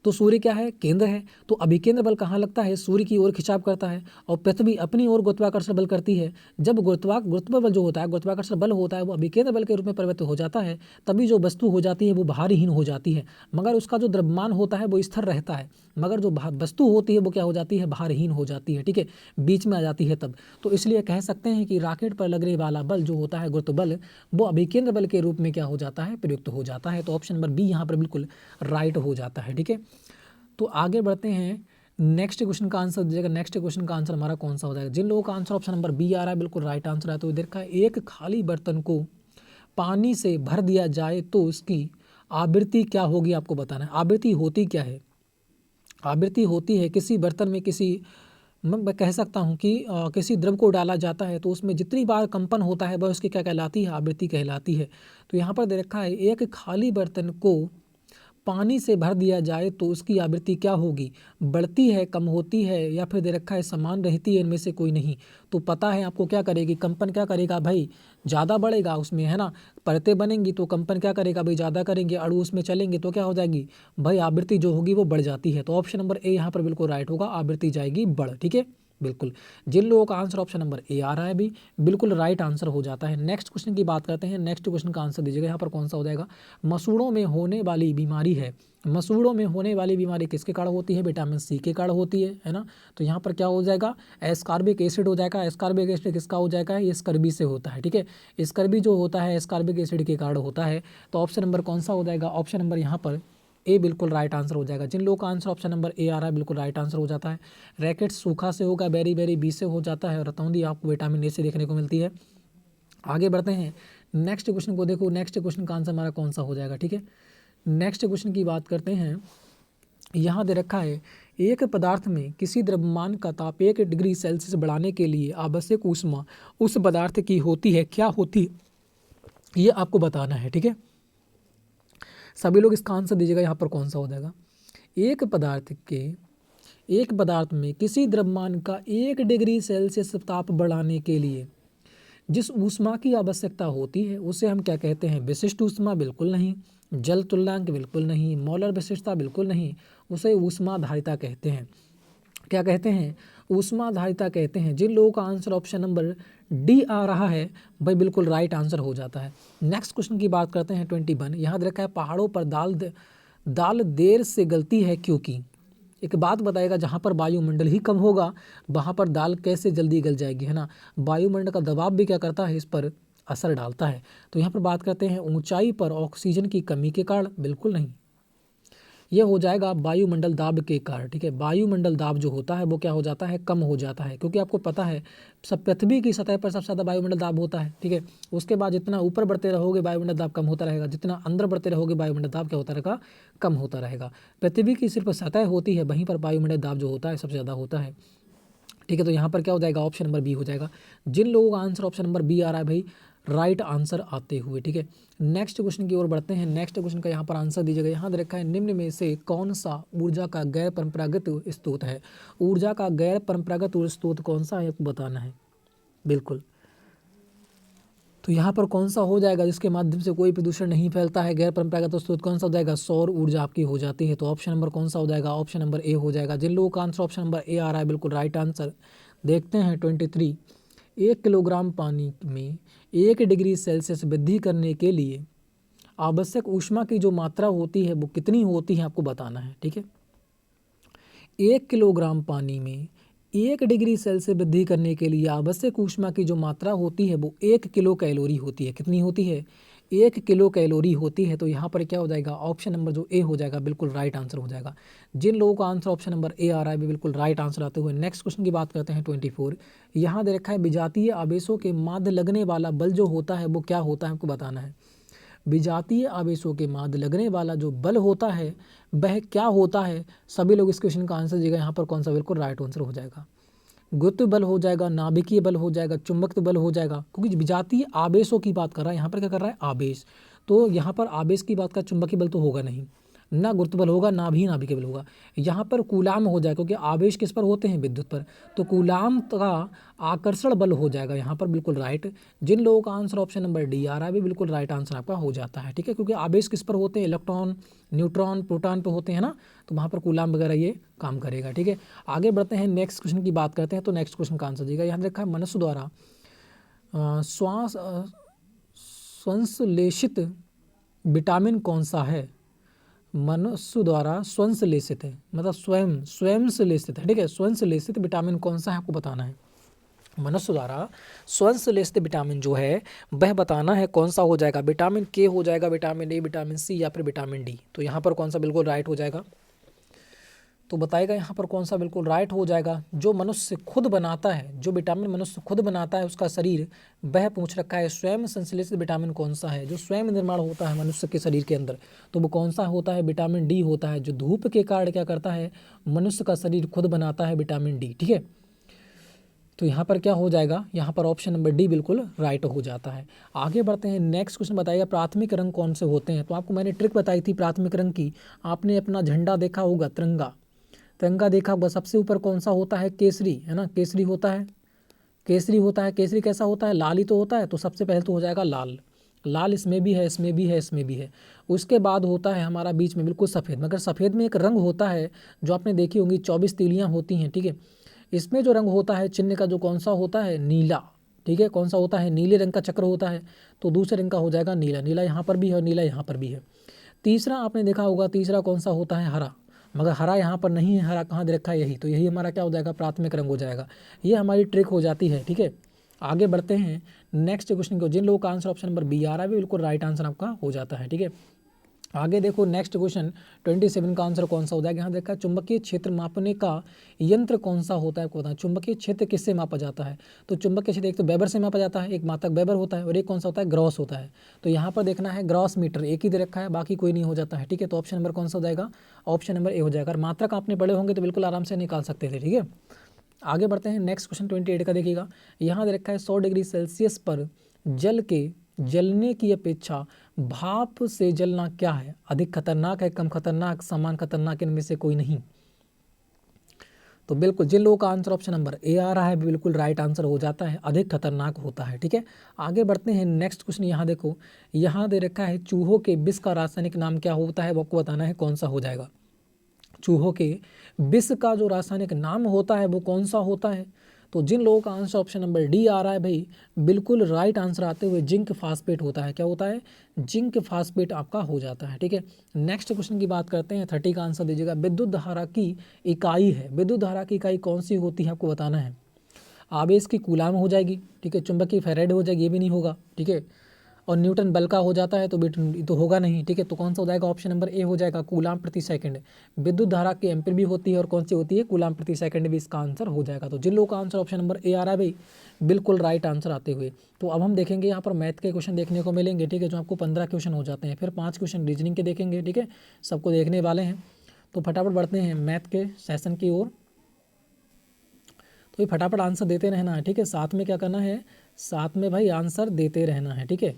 तो सूर्य क्या है, केंद्र है। तो अभिकेंद्र बल कहाँ लगता है, सूर्य की ओर खिंचाव करता है, और पृथ्वी अपनी ओर गुरुत्वाकर्षण बल करती है। जब गुरुत्व बल जो होता है, गुरुत्वाकर्षण बल होता है, वो अभिकेंद्र बल के रूप में परिवर्तित हो जाता है, तभी जो वस्तु हो जाती है वो भारहीन हो जाती है। मगर उसका जो द्रव्यमान होता है वो स्थिर रहता है, मगर जो वस्तु होती है वो क्या हो जाती है, भारहीन हो जाती है। ठीक है, बीच में आ जाती है तब। तो इसलिए कह सकते हैं कि रॉकेट पर लगने वाला बल जो होता है गुरुत्व बल, वो अभिकेंद्र बल के रूप में क्या हो जाता है, प्रयुक्त हो जाता है। तो ऑप्शन नंबर बी यहाँ पर बिल्कुल राइट हो जाता है। ठीक है, तो आगे बढ़ते हैं। नेक्स्ट क्वेश्चन का आंसर दीजिएगा। नेक्स्ट क्वेश्चन का आंसर हमारा कौन सा हो जाएगा। जिन लोगों का आंसर ऑप्शन नंबर बी आ रहा है बिल्कुल राइट आंसर है। तो इधर का एक खाली बर्तन को पानी से भर दिया जाए तो उसकी आवृत्ति क्या होगी, आपको बताना है। आवृत्ति होती क्या है, आवृत्ति होती है किसी बर्तन में मैं कह सकता हूँ कि किसी द्रव को डाला जाता है तो उसमें जितनी बार कंपन होता है वह उसकी क्या कहलाती है, आवृत्ति कहलाती है। तो यहाँ पर दे रखा है एक खाली बर्तन को पानी से भर दिया जाए तो उसकी आवृत्ति क्या होगी, बढ़ती है, कम होती है, या फिर दे रखा है समान रहती है, इनमें से कोई नहीं। तो पता है आपको क्या करेगी, कंपन क्या करेगा भाई, ज़्यादा बढ़ेगा उसमें, है ना। परतें बनेंगी तो कंपन क्या करेगा भाई, ज़्यादा करेंगे। अणु उसमें चलेंगे तो क्या हो जाएगी भाई, आवृत्ति जो होगी वो बढ़ जाती है। तो ऑप्शन नंबर ए यहाँ पर बिल्कुल राइट होगा, आवृत्ति जाएगी बढ़। ठीक है, बिल्कुल जिन लोगों का आंसर ऑप्शन नंबर ए आ रहा है भी बिल्कुल राइट आंसर हो जाता है। नेक्स्ट क्वेश्चन की बात करते हैं। नेक्स्ट क्वेश्चन का आंसर दीजिएगा, यहाँ पर कौन सा हो जाएगा। मसूड़ों में होने वाली बीमारी है, मसूड़ों में होने वाली बीमारी किसके कारण होती है, विटामिन सी के कारण होती है ना। तो यहाँ पर क्या हो जाएगा, एस्कॉर्बिक एसिड हो जाएगा। एस्कॉर्बिक एसिड किसका हो जाएगा, ये स्कर्बी से होता है। ठीक है, स्कर्बी जो होता है एस्कॉर्बिक एसिड के कारण होता है। तो ऑप्शन नंबर कौन सा हो जाएगा, ऑप्शन नंबर यहाँ पर ए बिल्कुल राइट आंसर हो जाएगा। जिन लोगों का आंसर ऑप्शन नंबर ए आ रहा है बिल्कुल राइट आंसर हो जाता है। रैकेट सूखा से होगा, बेरी बेरी बी से हो जाता है, और रतौंधी आपको विटामिन ए से देखने को मिलती है। आगे बढ़ते हैं। नेक्स्ट क्वेश्चन को देखो, नेक्स्ट क्वेश्चन का आंसर हमारा कौन सा हो जाएगा। ठीक है, नेक्स्ट क्वेश्चन की बात करते हैं। यहाँ दे रखा है एक पदार्थ में किसी द्रव्यमान का ताप 1 डिग्री सेल्सियस बढ़ाने के लिए आवश्यक ऊष्मा उस पदार्थ की होती है, क्या होती है, ये आपको बताना है। ठीक है, सभी लोग इसका आंसर दीजिएगा, यहाँ पर कौन सा हो जाएगा। एक पदार्थ में किसी द्रव्यमान का 1 डिग्री सेल्सियस ताप बढ़ाने के लिए जिस ऊष्मा की आवश्यकता होती है उसे हम क्या कहते हैं, विशिष्ट ऊष्मा बिल्कुल नहीं, जल तुल्यांक बिल्कुल नहीं, मोलर विशिष्टता बिल्कुल नहीं, उसे ऊष्माधारिता कहते हैं। क्या कहते हैं, ऊष्माधारिता कहते हैं। जिन लोगों का आंसर ऑप्शन नंबर डी आ रहा है भाई बिल्कुल राइट आंसर हो जाता है। नेक्स्ट क्वेश्चन की बात करते हैं 21। यहाँ दे रखा है पहाड़ों पर दाल देर से गलती है क्योंकि। एक बात बताएगा, जहाँ पर वायुमंडल ही कम होगा वहाँ पर दाल कैसे जल्दी गल जाएगी, है ना। वायुमंडल का दबाव भी क्या करता है, इस पर असर डालता है। तो यहाँ पर बात करते हैं ऊंचाई पर ऑक्सीजन की कमी के कारण, बिल्कुल नहीं, ये हो जाएगा वायुमंडल दाब के कारण, ठीक है। वायुमंडल दाब जो होता है वो क्या हो जाता है, कम हो जाता है, क्योंकि आपको पता है सब पृथ्वी की सतह पर सबसे ज़्यादा वायुमंडल दाब होता है, ठीक है। उसके बाद जितना ऊपर बढ़ते रहोगे वायुमंडल दाब कम होता रहेगा, जितना अंदर बढ़ते रहोगे वायुमंडल दाब क्या होता रहेगा, कम होता रहेगा। पृथ्वी की सिर्फ सतह होती है, वहीं पर वायुमंडल दाब जो होता है सबसे ज़्यादा होता है, ठीक है। तो यहाँ पर क्या हो जाएगा, ऑप्शन नंबर बी हो जाएगा। जिन लोगों का आंसर ऑप्शन नंबर बी आ रहा है भाई राइट आंसर आते हुए, ठीक है। नेक्स्ट क्वेश्चन की ओर बढ़ते हैं। नेक्स्ट क्वेश्चन का यहाँ पर आंसर दीजिएगा। यहाँ दे रखा है निम्न में से कौन सा ऊर्जा का गैर परंपरागत स्रोत है। ऊर्जा का गैर परंपरागत स्रोत कौन सा है आपको बताना है, बिल्कुल। तो यहाँ पर कौन सा हो जाएगा जिसके माध्यम से कोई प्रदूषण नहीं फैलता है, गैर परंपरागत स्रोत कौन सा हो जाएगा, सौर ऊर्जा आपकी हो जाती है। तो ऑप्शन नंबर कौन सा हो जाएगा, ऑप्शन नंबर ए हो जाएगा। जिन लोगों का आंसर ऑप्शन नंबर ए आ रहा है बिल्कुल राइट आंसर। देखते हैं 23। 1 किलोग्राम पानी में 1 डिग्री सेल्सियस वृद्धि करने के लिए आवश्यक ऊष्मा की जो मात्रा होती है वो कितनी होती है आपको बताना है, ठीक है। 1 किलोग्राम पानी में 1 डिग्री सेल्सियस वृद्धि करने के लिए आवश्यक ऊष्मा की जो मात्रा होती है वो 1 किलो कैलोरी होती है। कितनी होती है, 1 किलो कैलोरी होती है। तो यहाँ पर क्या हो जाएगा, ऑप्शन नंबर जो ए हो जाएगा बिल्कुल राइट आंसर हो जाएगा। जिन लोगों का आंसर ऑप्शन नंबर ए आ रहा है बिल्कुल राइट आंसर आते हुए नेक्स्ट क्वेश्चन की बात करते हैं 24। यहाँ दे रखा है विजातीय आवेशों के माध्य लगने वाला बल जो होता है वो क्या होता है आपको बताना है। विजातीय आवेशों के माध्य लगने वाला जो बल होता है वह क्या होता है। सभी लोग इस क्वेश्चन का आंसर दीजिएगा। यहाँ पर कौन सा बिल्कुल राइट आंसर हो जाएगा, गुरुत्व बल हो जाएगा, नाभिकीय बल हो जाएगा, चुंबकत्व बल हो जाएगा, क्योंकि विजातीय आवेशों की बात कर रहा है। यहाँ पर क्या कर रहा है, आवेश। तो यहाँ पर आवेश की बात का चुंबकीय बल तो होगा नहीं, ना गुरुत्व बल होगा, ना भी नाभिकीय बल होगा। यहाँ पर कूलाम हो जाएगा, क्योंकि आवेश किस पर होते हैं, विद्युत पर। तो कूलाम का आकर्षण बल हो जाएगा यहाँ पर बिल्कुल राइट। जिन लोगों का आंसर ऑप्शन नंबर डी आ रहा है भी बिल्कुल राइट आंसर आपका हो जाता है, ठीक है। क्योंकि आवेश किस पर होते हैं, इलेक्ट्रॉन, न्यूट्रॉन, प्रोटॉन पर होते हैं ना, तो वहाँ पर कूलाम वगैरह ये काम करेगा, ठीक है। आगे बढ़ते हैं, नेक्स्ट क्वेश्चन की बात करते हैं। तो नेक्स्ट क्वेश्चन का आंसर दीजिएगा। यहाँ देखा है मनुष्य द्वारा संश्लेषित विटामिन कौन सा है। मनुष्य द्वारा संश्लेषित है, मतलब स्वयं से लेषित है, ठीक है। संश्लेषित विटामिन कौन सा है आपको बताना है। मनुष्य द्वारा संश्लेषित विटामिन जो है वह बताना है कौन सा हो जाएगा। विटामिन के हो जाएगा, विटामिन ए, विटामिन सी या फिर विटामिन डी। तो यहाँ पर कौन सा बिल्कुल राइट हो जाएगा, तो बताएगा यहाँ पर कौन सा बिल्कुल राइट हो जाएगा। जो मनुष्य खुद बनाता है, जो विटामिन मनुष्य खुद बनाता है उसका शरीर, वह पूछ रखा है स्वयं संश्लेषित विटामिन कौन सा है, जो स्वयं निर्माण होता है मनुष्य के शरीर के अंदर। तो वो कौन सा होता है, विटामिन डी होता है, जो धूप के कारण क्या करता है, मनुष्य का शरीर खुद बनाता है विटामिन डी, ठीक है। तो यहाँ पर क्या हो जाएगा, यहाँ पर ऑप्शन नंबर डी बिल्कुल राइट हो जाता है। आगे बढ़ते हैं, नेक्स्ट क्वेश्चन बताइएगा प्राथमिक रंग कौन से होते हैं। तो आपको मैंने ट्रिक बताई थी प्राथमिक रंग की। आपने अपना झंडा देखा होगा, तिरंगा देखा होगा, सबसे ऊपर कौन सा होता है, केसरी, है ना, केसरी होता है, केसरी होता है। केसरी कैसा होता है, लाल ही तो होता है। तो सबसे पहले तो हो जाएगा लाल, लाल इसमें भी है, इसमें भी है, इसमें भी है। उसके बाद होता है हमारा बीच में बिल्कुल सफ़ेद, मगर सफ़ेद में एक रंग होता है जो आपने देखी होंगी, 24 तीलियाँ होती हैं, ठीक है। इसमें जो रंग होता है चिन्ह का, जो कौन सा होता है, नीला, ठीक है। कौन सा होता है, नीले रंग का चक्र होता है। तो दूसरे रंग का हो जाएगा नीला, नीला यहाँ पर भी है और नीला यहाँ पर भी है। तीसरा आपने देखा होगा, तीसरा कौन सा होता है, हरा, मगर हरा यहाँ पर नहीं है, हरा कहाँ दे रखा है, यही। तो यही हमारा क्या हो जाएगा, प्राथमिक रंग हो जाएगा। ये हमारी ट्रिक हो जाती है, ठीक है। आगे बढ़ते हैं नेक्स्ट क्वेश्चन को। जिन लोगों का आंसर ऑप्शन नंबर बी आ रहा है बिल्कुल राइट आंसर आपका हो जाता है, ठीक है। आगे देखो नेक्स्ट क्वेश्चन 27 का आंसर कौन सा हो जाएगा। यहाँ देखा चुंबकीय क्षेत्र मापने का यंत्र कौन सा होता है आपको बताना। चुंबकीय क्षेत्र किससे मापा जाता है। तो चुंबकीय क्षेत्र एक तो वेबर से मापा जाता है, एक मात्रक वेबर होता है, और एक कौन सा होता है, ग्रॉस होता है। तो यहाँ पर देखना है ग्रॉस मीटर, एक ही दे रखा है, बाकी कोई नहीं हो जाता है, ठीक है। तो ऑप्शन नंबर कौन सा हो जाएगा, ऑप्शन नंबर ए हो जाएगा। अगर मात्रक आपने पढ़े होंगे तो बिल्कुल आराम से निकाल सकते थे, ठीक है। आगे बढ़ते हैं, नेक्स्ट क्वेश्चन 28 का देखिएगा। यहाँ दे रखा है 100 डिग्री सेल्सियस पर जल के जलने की अपेक्षा भाप से जलना क्या है, अधिक खतरनाक है, कम खतरनाक, समान खतरनाक, इनमें से कोई नहीं। तो बिल्कुल जिन लोगों का आंसर ऑप्शन नंबर ए आ रहा है बिल्कुल राइट आंसर हो जाता है, अधिक खतरनाक होता है, ठीक है। आगे बढ़ते हैं, नेक्स्ट क्वेश्चन यहाँ देखो, यहाँ दे रखा है चूहों के विष का रासायनिक नाम क्या होता है, वो आपको बताना है कौन सा हो जाएगा। चूहों के विष का जो रासायनिक नाम होता है वो कौन सा होता है? तो जिन लोगों का आंसर ऑप्शन नंबर डी आ रहा है भाई, बिल्कुल राइट आंसर आते हुए जिंक फास्फेट होता है। क्या होता है? जिंक फास्फेट आपका हो जाता है। ठीक है, नेक्स्ट क्वेश्चन की बात करते हैं। 30 का आंसर दीजिएगा। विद्युत धारा की इकाई है, विद्युत धारा की इकाई कौन सी होती है आपको बताना है। आवेश की कूलाम हो जाएगी, ठीक है, चुंबकीय फैराड हो जाएगी, ये भी नहीं होगा, ठीक है, और न्यूटन बल का हो जाता है तो होगा नहीं, ठीक है। तो कौन सा हो जाएगा? ऑप्शन नंबर ए हो जाएगा, कूलाम प्रति सेकंड। विद्युत धारा की एम्पीयर भी होती है और कौन सी होती है? कूलाम प्रति सेकंड भी इसका आंसर हो जाएगा। तो जिन लोगों का आंसर ऑप्शन नंबर ए आ रहा है भाई, बिल्कुल राइट आंसर आते हुए। तो अब हम देखेंगे यहाँ पर मैथ के क्वेश्चन देखने को मिलेंगे, ठीक है, जो आपको 15 क्वेश्चन हो जाते हैं। फिर 5 क्वेश्चन रीजनिंग के देखेंगे, ठीक है, सबको देखने वाले हैं। तो फटाफट बढ़ते हैं मैथ के सेशन की ओर। तो ये फटाफट आंसर देते रहना है, ठीक है, साथ में क्या करना है? साथ में भाई आंसर देते रहना है, ठीक है।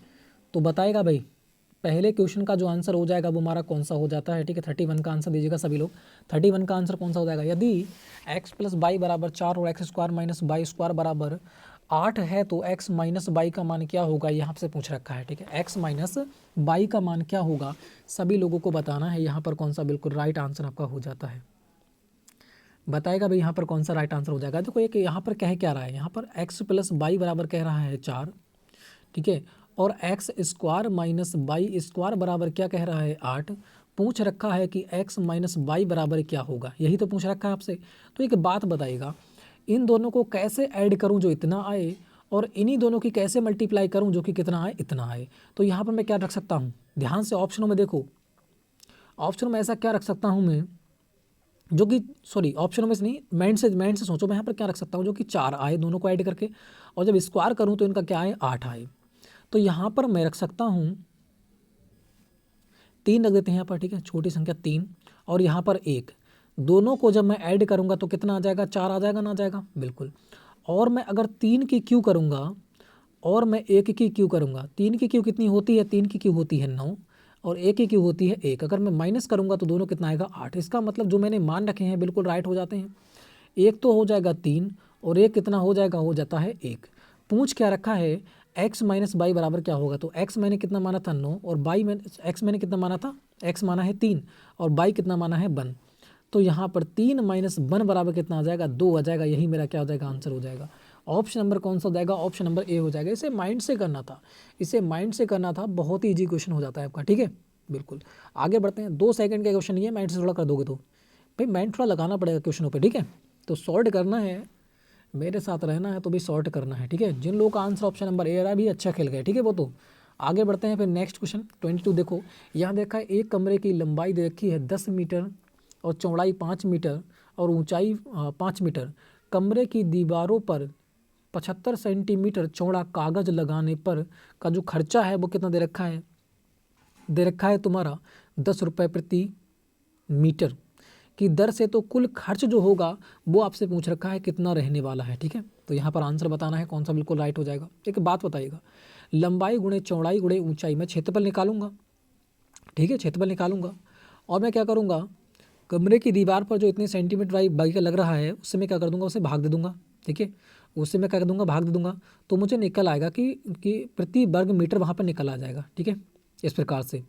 तो बताएगा भाई, पहले क्वेश्चन का जो आंसर हो जाएगा वो हमारा कौन सा हो जाता है, ठीक है। 31 का आंसर दीजिएगा सभी लोग। 31 का आंसर कौन सा हो जाएगा? यदि x प्लस बाई बराबर 4 और x square minus by square बराबर 8 है तो x माइनस बाई का मान क्या होगा, यहाँ से पूछ रखा है, ठीक है। x माइनस बाई का मान क्या होगा, सभी लोगों को बताना है। यहाँ पर कौन सा बिल्कुल राइट आंसर आपका हो जाता है, बताएगा भाई यहाँ पर कौन सा राइट आंसर हो जाएगा। देखो एक यहाँ पर कह क्या रहा है, यहाँ पर x प्लस बाई बराबर कह रहा है 4, ठीक है, और x square minus by square बराबर क्या कह रहा है? 8। पूछ रखा है कि x माइनस बाई बराबर क्या होगा, यही तो पूछ रखा है आपसे। तो एक बात बताइएगा, इन दोनों को कैसे ऐड करूं जो इतना आए, और इन्हीं दोनों की कैसे मल्टीप्लाई करूं जो कि कितना आए? इतना आए। तो यहाँ पर मैं क्या रख सकता हूँ? ध्यान से ऑप्शनों में देखो, ऑप्शनों में ऐसा क्या रख सकता हूँ मैं, जो कि सॉरी ऑप्शनों में से नहीं, माइंड से सोचो, मैं यहाँ पर क्या रख सकता हूँ जो कि 4 आए दोनों को ऐड करके, और जब स्क्वायर करूँ तो इनका क्या आए? 8 आए। तो यहाँ पर मैं रख सकता हूँ 3 रख देते हैं यहाँ पर, ठीक है, छोटी संख्या 3, और यहाँ पर 1। दोनों को जब मैं ऐड करूँगा तो कितना आ जाएगा? 4 आ जाएगा ना? आ जाएगा, बिल्कुल। और मैं अगर 3 की क्यू करूँगा और मैं 1 की क्यू करूँगा, 3 की क्यू कितनी होती है? 3 की क्यू होती है 9, और 1 की क्यू होती है 1। अगर मैं माइनस करूँगा तो दोनों कितना आएगा? 8। इसका मतलब जो मैंने मान रखे हैं बिल्कुल राइट हो जाते हैं। 1 तो हो जाएगा 3, और 1 कितना हो जाएगा? हो जाता है 1। पूछ क्या रखा है? x माइनस बाई बराबर क्या होगा? तो x मैंने कितना माना था? 9, और बाई मैंने x मैंने कितना माना था? x माना है 3, और बाई कितना माना है? 1। तो यहाँ पर 3 माइनस 1 बराबर कितना आ जाएगा? 2 आ जाएगा। यही मेरा क्या हो जाएगा? आंसर हो जाएगा। ऑप्शन नंबर कौन सा हो जाएगा? ऑप्शन नंबर ए हो जाएगा। इसे माइंड से करना था, इसे माइंड से करना था, बहुत ही ईजी क्वेश्चन हो जाता है आपका, ठीक है, बिल्कुल। आगे बढ़ते हैं। 2 सेकंड का क्वेश्चन, ये माइंड से थोड़ा कर दोगे तो भाई माइंड थोड़ा लगाना पड़ेगा क्वेश्चनों पे, ठीक है। तो सॉल्व करना है, मेरे साथ रहना है तो भी सॉर्ट करना है, ठीक है। जिन लोगों का आंसर ऑप्शन नंबर ए आ रहा है भी अच्छा खेल गए, ठीक है। वो तो आगे बढ़ते हैं। फिर नेक्स्ट क्वेश्चन 22 देखो, यहाँ देखा है एक कमरे की लंबाई दे रखी है 10 मीटर और चौड़ाई 5 मीटर और ऊंचाई 5 मीटर। कमरे की दीवारों पर 75 सेंटीमीटर चौड़ा कागज लगाने पर का जो खर्चा है वो कितना दे रखा है? दे रखा है तुम्हारा 10 रुपये प्रति मीटर की दर से। तो कुल खर्च जो होगा वो आपसे पूछ रखा है कितना रहने वाला है, ठीक है। तो यहाँ पर आंसर बताना है कौन सा बिल्कुल राइट हो जाएगा। एक बात बताइएगा, लंबाई गुणे चौड़ाई गुणे ऊंचाई, मैं क्षेत्रफल निकालूंगा, ठीक है, क्षेत्रफल निकालूंगा, और मैं क्या करूँगा? कमरे की दीवार पर जो इतने सेंटीमीटर बाई का लग रहा है उससे मैं क्या कर दूंगा? उसे भाग दे दूंगा, ठीक है, उससे मैं क्या कर दूंगा? भाग दे दूंगा। तो मुझे निकल आएगा कि प्रति वर्ग मीटर वहाँ पर निकल आ जाएगा, ठीक है, इस प्रकार से।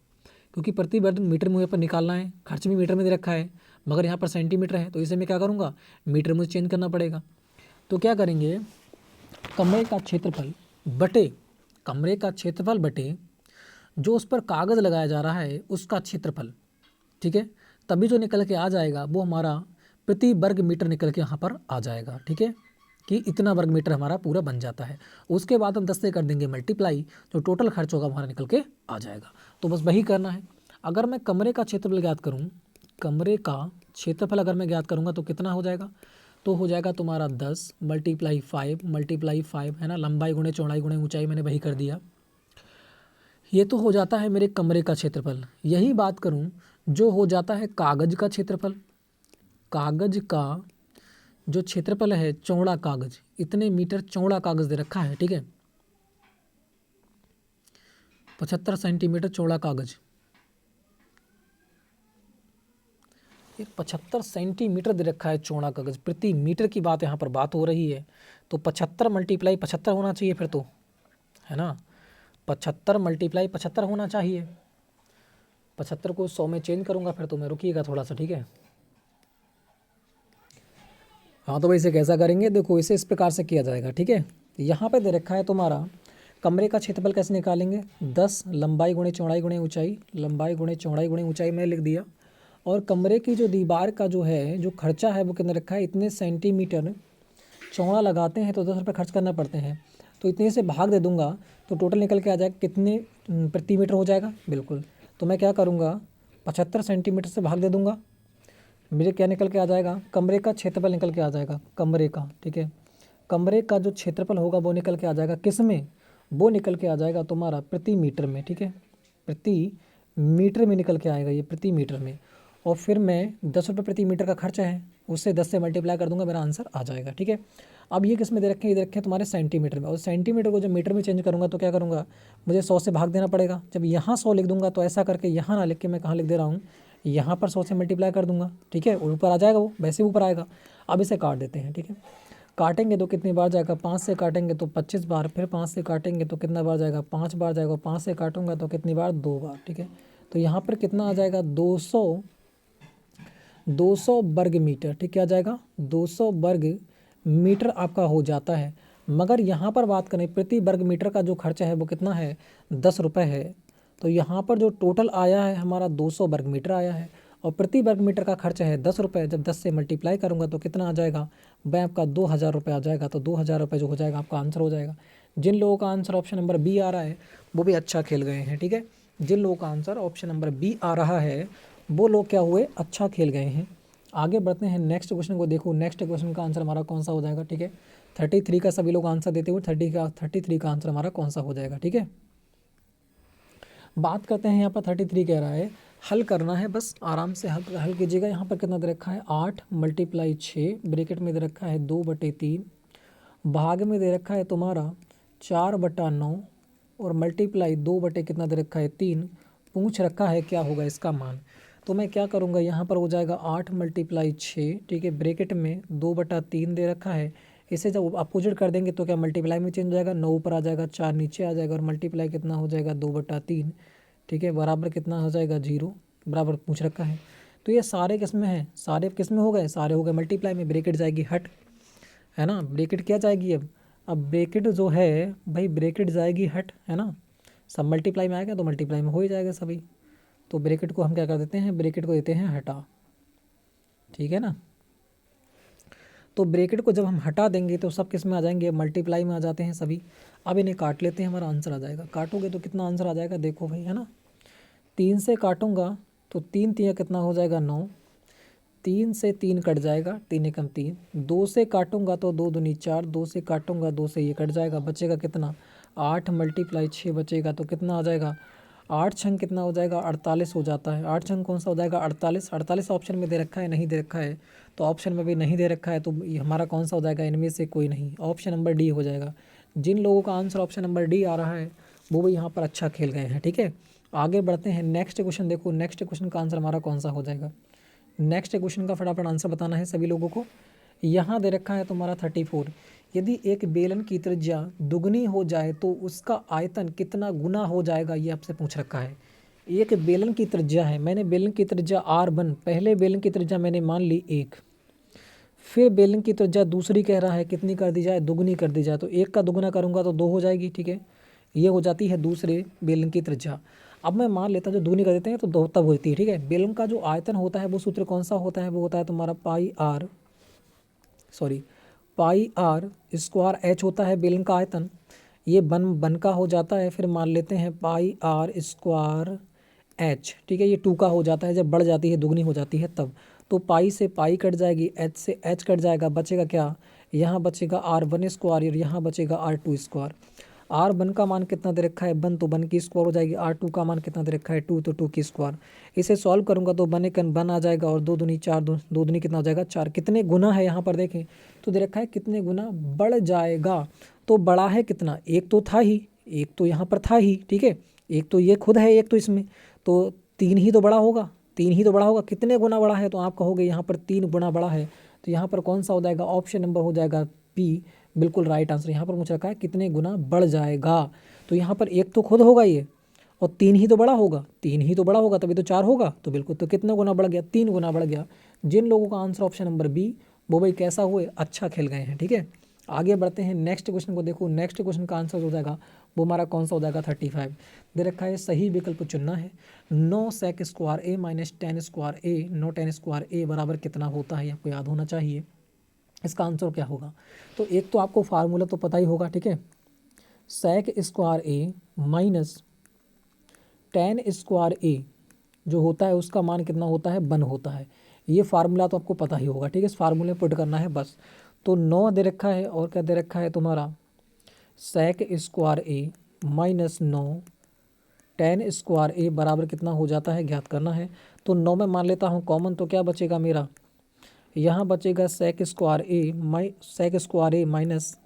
क्योंकि प्रति वर्ग मीटर मुझे पर निकालना है, खर्च भी मीटर में दे रखा है, मगर यहाँ पर सेंटीमीटर है, तो इसे मैं क्या करूँगा? मीटर मुझे चेंज करना पड़ेगा। तो क्या करेंगे? कमरे का क्षेत्रफल बटे, कमरे का क्षेत्रफल बटे जो उस पर कागज़ लगाया जा रहा है उसका क्षेत्रफल, ठीक है, तभी जो निकल के आ जाएगा वो हमारा प्रति वर्ग मीटर निकल के यहाँ पर आ जाएगा, ठीक है, कि इतना वर्ग मीटर हमारा पूरा बन जाता है। उसके बाद हम 10 से कर देंगे मल्टीप्लाई, जो टोटल खर्च होगा हमारा निकल के आ जाएगा। तो बस वही करना है। अगर मैं कमरे का क्षेत्रफल ज्ञात करूँ, कमरे का क्षेत्रफल अगर मैं ज्ञात करूँगा तो कितना हो जाएगा? तो हो जाएगा तुम्हारा 10 मल्टीप्लाई 5 है ना, लंबाई गुणे चौड़ाई गुणे ऊंचाई मैंने वही कर दिया। ये तो हो जाता है मेरे कमरे का क्षेत्रफल। यही बात करूं जो हो जाता है कागज का क्षेत्रफल, कागज का जो क्षेत्रफल है, चौड़ा कागज, इतने मीटर चौड़ा कागज दे रखा है, ठीक है, 75 सेंटीमीटर चौड़ा कागज, ये 75 सेंटीमीटर दे रखा है चौड़ा कागज, प्रति मीटर की बात यहाँ पर बात हो रही है। तो 75 मल्टीप्लाई 75 होना चाहिए फिर तो, है ना, 75 मल्टीप्लाई 75 होना चाहिए। 75 को 100 में चेंज करूँगा फिर तो मैं, रुकिएगा थोड़ा सा, ठीक है, हाँ तो भाई इसे कैसा करेंगे, देखो इसे इस प्रकार से किया जाएगा, ठीक है। यहाँ पे दे रखा है तुम्हारा कमरे का क्षेत्रफल कैसे निकालेंगे, 10 लंबाई गुणे चौड़ाई गुणे ऊंचाई, लंबाई गुणे चौड़ाई गुणे ऊंचाई मैंने लिख दिया। और कमरे की जो दीवार का जो है जो खर्चा है वो कितना रखा है, इतने सेंटीमीटर चौड़ा लगाते हैं तो 10 रुपये खर्च करना पड़ते हैं, तो इतने से भाग दे दूंगा तो टोटल निकल के आ जाएगा कितने प्रति मीटर हो जाएगा, बिल्कुल। तो मैं क्या करूँगा, 75 सेंटीमीटर से भाग दे दूंगा, मेरे क्या निकल के आ जाएगा, कमरे का क्षेत्रफल निकल के आ जाएगा, कमरे का, ठीक है। कमरे का जो क्षेत्रफल होगा वो निकल के आ जाएगा किस में, वो निकल के आ जाएगा तुम्हारा प्रति मीटर में, ठीक है। प्रति मीटर में निकल के आएगा ये, प्रति मीटर में। और फिर मैं 10 रुपये प्रति मीटर का खर्चा है, उससे 10 से मल्टीप्लाई कर दूंगा, मेरा आंसर आ जाएगा, ठीक है। अब ये किस में दे रखे हैं, ये दे रखे हैं तुम्हारे सेंटीमीटर में, और सेंटीमीटर को जब मीटर में चेंज करूँगा तो क्या करूँगा, मुझे 100 से भाग देना पड़ेगा। जब यहाँ 100 लिख दूंगा तो ऐसा करके यहाँ ना लिख के मैं कहाँ लिख दे रहा हूँ, यहाँ पर 100 से मल्टीप्लाई कर दूंगा, ठीक है, ऊपर आ जाएगा, वो वैसे ऊपर आएगा। अब इसे काट देते हैं, ठीक है। काटेंगे तो कितनी बार जाएगा, 5 से काटेंगे तो 25 बार, फिर 5 से काटेंगे तो कितना बार जाएगा, 5 बार जाएगा, 5 से काटूंगा तो कितनी बार, 2 बार, ठीक है। तो यहाँ पर कितना आ जाएगा, 200 वर्ग मीटर, ठीक है, आ जाएगा 200 वर्ग मीटर आपका हो जाता है। मगर यहाँ पर बात करें प्रति वर्ग मीटर का जो खर्चा है वो कितना है, 10 रुपये है। तो यहाँ पर जो टोटल आया है हमारा 200 वर्ग मीटर आया है, और प्रति वर्ग मीटर का खर्चा है 10 रुपये। जब 10 से मल्टीप्लाई करूँगा तो कितना आ जाएगा भाई, आपका 2000 रुपये आ जाएगा। तो 2000 रुपये जो हो जाएगा आपका आंसर हो जाएगा। जिन लोगों का आंसर ऑप्शन नंबर बी आ रहा है वो भी अच्छा खेल गए हैं, ठीक है। जिन लोगों का आंसर ऑप्शन नंबर बी आ रहा है वो लोग क्या हुए, अच्छा खेल गए हैं। आगे बढ़ते हैं नेक्स्ट क्वेश्चन को, देखो नेक्स्ट क्वेश्चन का आंसर हमारा कौन सा हो जाएगा, ठीक है। 33 का सभी लोग आंसर देते हुए 33 का आंसर हमारा कौन सा हो जाएगा, ठीक है। बात करते हैं, यहाँ पर 33 कह रहा है हल करना है, बस आराम से हल कीजिएगा। यहाँ पर कितना दे रखा है, 8 × 6 ब्रैकेट में दे रखा है 2/3, भाग में दे रखा है तुम्हारा 4/9, और मल्टीप्लाई 2 बटे कितना दे रखा है 3, पूछ रखा है क्या होगा इसका मान। तो मैं क्या करूँगा, यहाँ पर हो जाएगा 8 × 6, ठीक है, ब्रैकेट में 2/3 दे रखा है। इसे जब अपोजिट कर देंगे तो क्या मल्टीप्लाई में चेंज हो जाएगा, 9 ऊपर आ जाएगा, 4 नीचे आ जाएगा, और मल्टीप्लाई कितना हो जाएगा 2/3, ठीक है, बराबर कितना हो जाएगा 0, बराबर पूछ रखा है। तो ये सारे किस में है, सारे किस में हो गए, सारे हो गए मल्टीप्लाई में। ब्रैकेट जाएगी हट, है ना, ब्रैकेट क्या जाएगी अब ब्रैकेट जो है भाई, ब्रैकेट जाएगी हट, है ना। सब मल्टीप्लाई में आएगा तो मल्टीप्लाई में हो ही जाएगा सभी। तो ब्रैकेट को हम क्या कर देते हैं, ब्रैकेट को देते हैं हटा, ठीक है ना। तो ब्रैकेट को जब हम हटा देंगे तो सब किस में आ जाएंगे, मल्टीप्लाई में आ जाते हैं सभी। अब इन्हें काट लेते हैं, हमारा आंसर आ जाएगा। काटोगे तो कितना आंसर आ जाएगा, देखो भाई, है ना। 3 से काटूंगा तो 3 तिया कितना हो जाएगा 9, 3 से 3 कट जाएगा, 3 एकम 3। 2 से काटूंगा तो 2 दूनी 4, 2 से काटूंगा 2 से ये कट जाएगा, बचेगा कितना 8 × 6 बचेगा, तो कितना आ जाएगा 8 छंग कितना हो जाएगा 48 हो जाता है। 8 छंग कौन सा हो जाएगा 48, 48 ऑप्शन में दे रखा है, नहीं दे रखा है, तो ऑप्शन में भी नहीं दे रखा है, तो हमारा कौन सा हो जाएगा, इनमें से कोई नहीं, ऑप्शन नंबर डी हो जाएगा। जिन लोगों का आंसर ऑप्शन नंबर डी आ रहा है वो भी यहाँ पर अच्छा खेल गए हैं, ठीक है। आगे बढ़ते हैं, नेक्स्ट क्वेश्चन देखो, नेक्स्ट क्वेश्चन का आंसर हमारा कौन सा हो जाएगा। नेक्स्ट क्वेश्चन का फटाफट आंसर बताना है सभी लोगों को। यहाँ दे रखा है तुम्हारा 34, यदि एक बेलन की त्रिज्या दुगनी हो जाए तो उसका आयतन कितना गुना हो जाएगा, ये आपसे पूछ रखा है। एक बेलन की त्रिज्या है, मैंने बेलन की त्रिज्या R1, पहले बेलन की त्रिज्या मैंने मान ली 1, फिर बेलन की त्रिज्या दूसरी कह रहा है कितनी कर दी जाए, दुगनी कर दी जाए। तो 1 का दुगना करूँगा तो 2 हो जाएगी, ठीक है, ये हो जाती है दूसरे बेलन की त्रिज्या। अब मैं मान लेता हूँ जो दुगनी कर देते हैं तो 2 तब होती है, ठीक है। बेलन का जो आयतन होता है वो सूत्र कौन सा होता है, वो होता है तुम्हारा पाई आर स्क्वायर एच होता है बेलन का आयतन। ये बन का हो जाता है, फिर मान लेते हैं पाई आर स्क्वायर एच, ठीक है, ये 2 का हो जाता है जब बढ़ जाती है, दुगनी हो जाती है तब। तो पाई से पाई कट जाएगी, एच से एच कट जाएगा, बचेगा क्या, यहाँ बचेगा R1 स्क्वायर और यहाँ बचेगा R2 स्क्वायर। R1 का मान कितना दे रखा है 1, तो 1 की स्क्वायर हो जाएगी। R2 का मान कितना दे रखा है 2, तो 2 की स्क्वायर। इसे सॉल्व करूंगा तो 1 आ जाएगा, और 2 दूनी 4, 2 दूनी कितना हो जाएगा 4। कितने गुना है यहाँ पर देखें तो दे रखा है कितने गुना बढ़ जाएगा, तो बड़ा है कितना, एक तो था ही, एक तो यहाँ पर था ही, ठीक है, एक तो ये खुद है, एक तो इसमें, तो 3 ही तो बड़ा होगा, 3 ही तो बड़ा होगा। कितने गुना बड़ा है, तो आप कहोगे यहाँ पर 3 गुना बड़ा है, तो यहाँ पर कौन सा हो जाएगा, ऑप्शन नंबर हो जाएगा पी, बिल्कुल राइट आंसर। यहाँ पर मुझे रखा है कितने गुना बढ़ जाएगा, तो यहाँ पर एक तो खुद होगा ये, और 3 ही तो बड़ा होगा, 3 ही तो बड़ा होगा तभी तो 4 होगा, तो बिल्कुल, तो कितना गुना बढ़ गया, 3 गुना बढ़ गया। जिन लोगों का आंसर ऑप्शन नंबर बी वो भाई कैसा हुए, अच्छा खेल गए हैं। ठीक है, आगे बढ़ते हैं नेक्स्ट क्वेश्चन को। देखो नेक्स्ट क्वेश्चन का आंसर हो जाएगा वो हमारा कौन सा हो जाएगा 35 दे रखा है। सही विकल्प चुनना है। 9 सेक स्क्वायर ए माइनस 10 स्क्वायर ए, 9 10 स्क्वायर ए बराबर कितना होता है, आपको याद होना चाहिए। इसका आंसर क्या होगा, तो एक तो आपको फार्मूला तो पता ही होगा। ठीक है, सेक स्क्वायर ए माइनस 10 स्क्वायर ए जो होता है उसका मान कितना होता है, 1 होता है। ये फार्मूला तो आपको पता ही होगा। ठीक है, इस फार्मूले में पुट करना है बस। तो 9 दे रखा है और क्या दे रखा है तुम्हारा, सेक स्क्वायर ए माइनस 9 10 स्क्वायर ए बराबर कितना हो जाता है, ज्ञात करना है। तो 9 में मान लेता हूँ कॉमन, तो क्या बचेगा मेरा, यहाँ बचेगा सेक स्क्वायर ए माइनस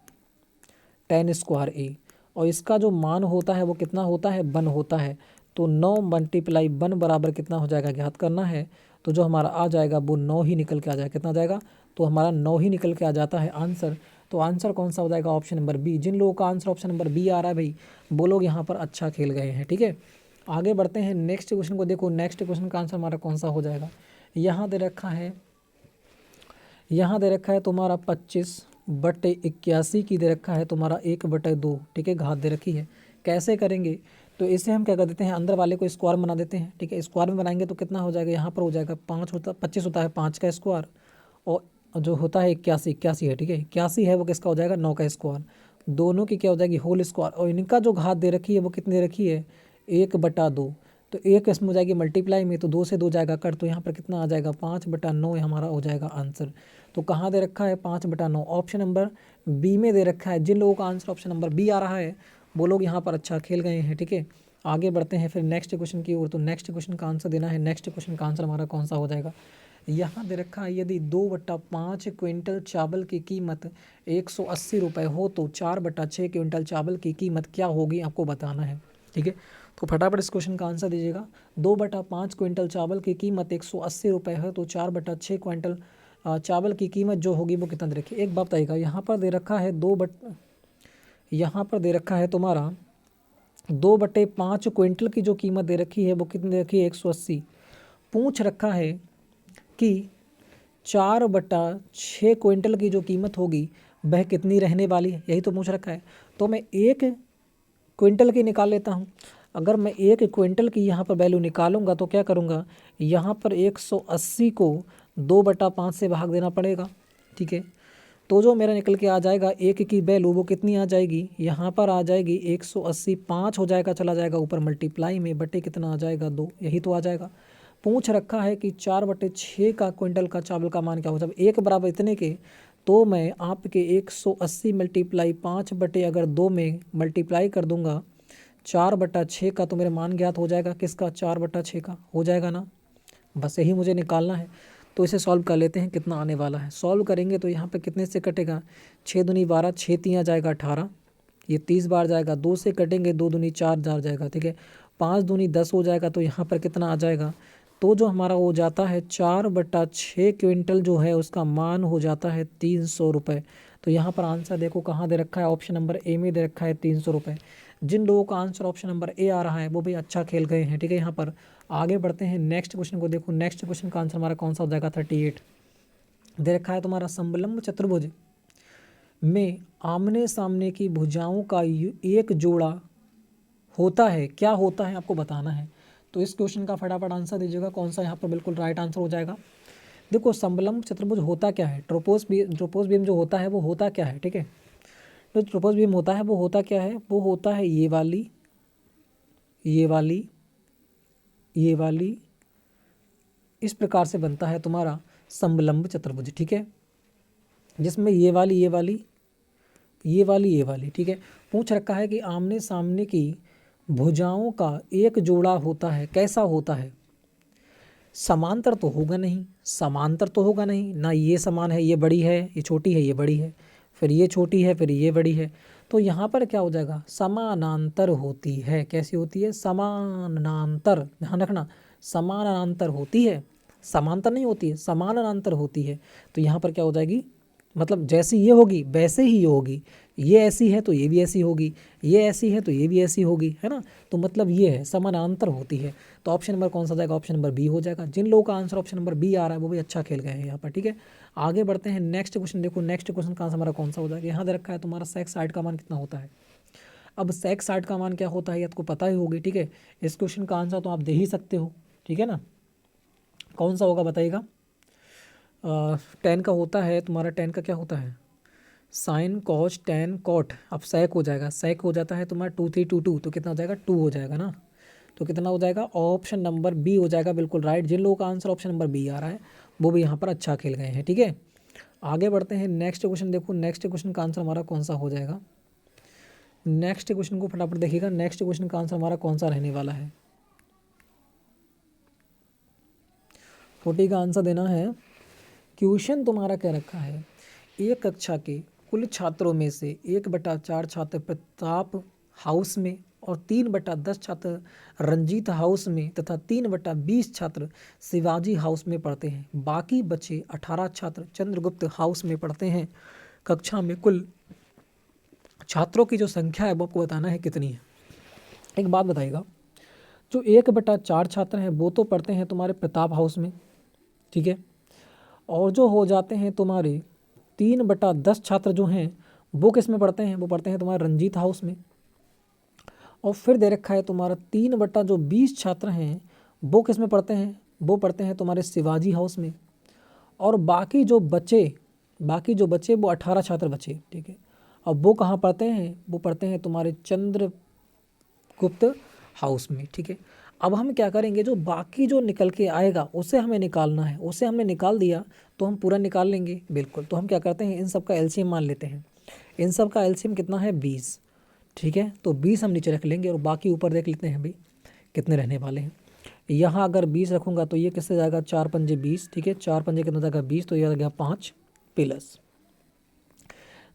10 स्क्वायर ए, और इसका जो मान होता है वो कितना होता है, 1 होता है। तो 9 मल्टीप्लाई 1 बराबर कितना हो जाएगा, ज्ञात करना है। तो जो हमारा आ जाएगा वो 9 ही निकल के आ जाएगा। कितना आ जाएगा, तो हमारा 9 ही निकल के आ जाता है आंसर। तो आंसर कौन सा हो जाएगा, ऑप्शन नंबर बी। जिन लोगों का आंसर ऑप्शन नंबर बी आ रहा है भाई, वो लोग यहाँ पर अच्छा खेल गए हैं। ठीक है, आगे बढ़ते हैं नेक्स्ट क्वेश्चन को। देखो नेक्स्ट क्वेश्चन का आंसर हमारा कौन सा हो जाएगा, यहाँ दे रखा है, यहाँ दे रखा है तुम्हारा 25/81 की दे रखा है तुम्हारा 1/2। ठीक है, घात दे रखी है। कैसे करेंगे, तो इसे हम क्या कर देते हैं, अंदर वाले को स्क्वायर बना देते हैं। ठीक है, स्क्वायर में बनाएंगे तो कितना हो जाएगा, यहाँ पर हो जाएगा 25 होता है 5 का स्क्वायर, और जो होता है 81 है। ठीक है, 81 है वो किसका हो जाएगा, 9 का स्क्वायर। दोनों की क्या हो जाएगी, होल स्क्वायर, और इनका जो घात दे रखी है वो कितनी दे रखी है, 1/2। तो एक इसमें हो जाएगी मल्टीप्लाई में, तो 2 से 2 जाएगा कट, तो यहाँ पर कितना आ जाएगा, 5/9 हमारा हो जाएगा आंसर। तो कहाँ दे रखा है, 5/9 ऑप्शन नंबर बी में दे रखा है। जिन लोगों का आंसर ऑप्शन नंबर बी आ रहा है वो लोग यहाँ पर अच्छा खेल गए हैं। ठीक है, आगे बढ़ते हैं फिर नेक्स्ट क्वेश्चन की ओर। तो नेक्स्ट क्वेश्चन का आंसर देना है। नेक्स्ट क्वेश्चन का आंसर हमारा कौन सा हो जाएगा, यहाँ दे रखा है, यदि 2/5 क्विंटल चावल की कीमत 180 रुपये हो तो 4/6 क्विंटल चावल की कीमत क्या होगी, आपको बताना है। ठीक है, तो फटाफट इस क्वेश्चन का आंसर दीजिएगा। 2/5 क्विंटल चावल की कीमत 180 रुपये है, तो 4/6 क्विंटल चावल की कीमत जो होगी वो कितना दे रखी है। एक बात बताइएगा, यहाँ पर दे रखा है यहाँ पर दे रखा है तुम्हारा 2/5 क्विंटल की जो कीमत दे रखी है वो कितनी दे रखी है, 180। पूछ रखा है कि 4/6 क्विंटल की जो कीमत होगी वह कितनी रहने वाली है, यही तो पूछ रखा है। तो मैं 1 क्विंटल की निकाल लेता हूँ। अगर मैं 1 क्विंटल की यहाँ पर वैल्यू निकालूंगा तो क्या करूँगा, यहाँ पर 180 को 2/5 से भाग देना पड़ेगा। ठीक है, तो जो मेरा निकल के आ जाएगा एक की वैल्यू वो कितनी आ जाएगी, यहाँ पर आ जाएगी 180, 5 हो जाएगा, चला जाएगा ऊपर मल्टीप्लाई में, बटे कितना आ जाएगा 2, यही तो आ जाएगा। पूछ रखा है कि 4/6 का क्विंटल का चावल का मान क्या हो, जब 1 बराबर इतने के, तो मैं आपके 180 मल्टीप्लाई 5 अगर 2 में मल्टीप्लाई कर दूंगा 4/6 का, तो मेरा मान ज्ञात हो जाएगा किसका, 4/6 का हो जाएगा ना। बस यही मुझे निकालना है। तो इसे सॉल्व कर लेते हैं, कितना आने वाला है। सॉल्व करेंगे तो यहाँ पे कितने से कटेगा, 6 दूनी 12, 6 3 जाएगा 18, ये 30 बार जाएगा। 2 से कटेंगे, 2 दूनी 4 जाएगा। ठीक है, 5 दूनी 10 हो जाएगा, तो यहाँ पर कितना आ जाएगा, तो जो हमारा हो जाता है 4/6 क्विंटल जो है उसका मान हो जाता है 300 रुपये। तो यहाँ पर आंसर देखो कहाँ दे रखा है, ऑप्शन नंबर ए में दे रखा है 300 रुपये। जिन लोगों का आंसर ऑप्शन नंबर ए आ रहा है वो भी अच्छा खेल गए हैं। ठीक है, यहाँ पर आगे बढ़ते हैं नेक्स्ट क्वेश्चन को। देखो नेक्स्ट क्वेश्चन का आंसर हमारा कौन सा हो जाएगा, 38 दे रखा है तुम्हारा। समलंब चतुर्भुज में आमने सामने की भुजाओं का एक जोड़ा होता है, क्या होता है, आपको बताना है। तो इस क्वेश्चन का फटाफट आंसर दीजिएगा, कौन सा यहाँ पर बिल्कुल राइट आंसर हो जाएगा। देखो समलंब चतुर्भुज होता क्या है, ट्रोपोस बीम जो होता है वो होता क्या है। ठीक है, तो ट्रोपोस बीम होता है वो होता क्या है, वो होता है ये वाली, ये वाली, ये वाली, इस प्रकार से बनता है तुम्हारा समलंब चतुर्भुज। ठीक है, जिसमें ये वाली, ये वाली, ये वाली, ये वाली। ठीक है, पूछ रखा है कि आमने सामने की भुजाओं का एक जोड़ा होता है, कैसा होता है, समांतर तो होगा नहीं, समांतर तो होगा नहीं ना, ये समान है, ये बड़ी है, ये छोटी है, ये बड़ी है, फिर ये छोटी है, फिर ये बड़ी है। तो यहाँ पर क्या हो जाएगा, समानांतर होती है। कैसी होती है, समानांतर, ध्यान रखना, समानांतर होती है, समांतर नहीं होती है, समानांतर होती है। तो यहाँ पर क्या हो जाएगी, मतलब जैसी ये होगी वैसे ही ये होगी, ये ऐसी है तो ये भी ऐसी होगी, ये ऐसी है तो ये भी ऐसी होगी, है ना। तो मतलब ये है समानांतर होती है। तो ऑप्शन नंबर कौन सा जाएगा, ऑप्शन नंबर बी हो जाएगा। जिन लोगों का आंसर ऑप्शन नंबर बी आ रहा है वो भी अच्छा खेल गए हैं यहाँ पर, ठीक है। आगे बढ़ते हैं, नेक्स्ट क्वेश्चन देखो, नेक्स्ट क्वेश्चन का आंसर हमारा कौन सा हो जाएगा। यहाँ दे रखा है तुम्हारा सेक साइड का मान कितना होता है। अब सेक साइड का मान क्या होता है ये आपको पता ही होगी, ठीक है। इस क्वेश्चन का आंसर तो आप दे ही सकते हो, ठीक है ना। कौन सा होगा बताइएगा। 10 का होता है तुम्हारा, 10 का क्या होता है, साइन कॉस टेन कॉट। अब सेक हो जाएगा, सेक हो जाता है तुम्हारा 2 3 2 2, तो कितना हो जाएगा 2 हो जाएगा ना। तो कितना हो जाएगा, ऑप्शन नंबर बी हो जाएगा, बिल्कुल राइट। जिन लोगों का आंसर ऑप्शन नंबर बी आ रहा है वो भी यहाँ पर अच्छा खेल गए हैं, ठीक है। आगे बढ़ते हैं, नेक्स्ट क्वेश्चन देखो, नेक्स्ट क्वेश्चन का आंसर हमारा कौन सा हो जाएगा। नेक्स्ट क्वेश्चन को फटाफट देखिएगा, नेक्स्ट क्वेश्चन का आंसर हमारा कौन सा रहने वाला है। 40 का आंसर देना है। क्वेश्चन तुम्हारा क्या रखा है, एक कक्षा के कुल छात्रों में से 1/4 छात्र प्रताप हाउस में और 3/10 छात्र रंजीत हाउस में तथा 3/20 छात्र शिवाजी हाउस में पढ़ते हैं। बाकी बचे 18 छात्र चंद्रगुप्त हाउस में पढ़ते हैं। कक्षा में कुल छात्रों की जो संख्या है वो आपको बताना है कितनी है। एक बात बताइएगा, जो 1/4 छात्र हैं वो तो पढ़ते हैं तुम्हारे प्रताप हाउस में, ठीक है। और जो हो जाते हैं तुम्हारे 3/10 छात्र जो हैं वो किस में पढ़ते हैं, वो पढ़ते हैं तुम्हारे रंजीत हाउस में। और फिर दे रखा है तुम्हारा 3/20 छात्र हैं वो किस में पढ़ते हैं, वो पढ़ते हैं तुम्हारे शिवाजी हाउस में। और बाकी जो बचे वो 18 छात्र बचे, ठीक है। अब वो कहाँ पढ़ते हैं, वो पढ़ते हैं तुम्हारे चंद्रगुप्त हाउस में, ठीक है। अब हम क्या करेंगे, जो बाकी जो निकल के आएगा उसे हमें निकालना है। उसे हमने निकाल दिया तो हम पूरा निकाल लेंगे, बिल्कुल। तो हम क्या करते हैं, इन सब का एलसीएम मान लेते हैं। इन सब का एलसीएम कितना है 20, ठीक है। तो 20 हम नीचे रख लेंगे और बाकी ऊपर देख लेते हैं भाई कितने रहने वाले हैं। यहाँ अगर 20 रखूँगा तो ये किससे जाएगा, 4 पंजे 20, ठीक है। 4 पंजे कितना जाएगा 20, तो ये आ गया 5 प्लस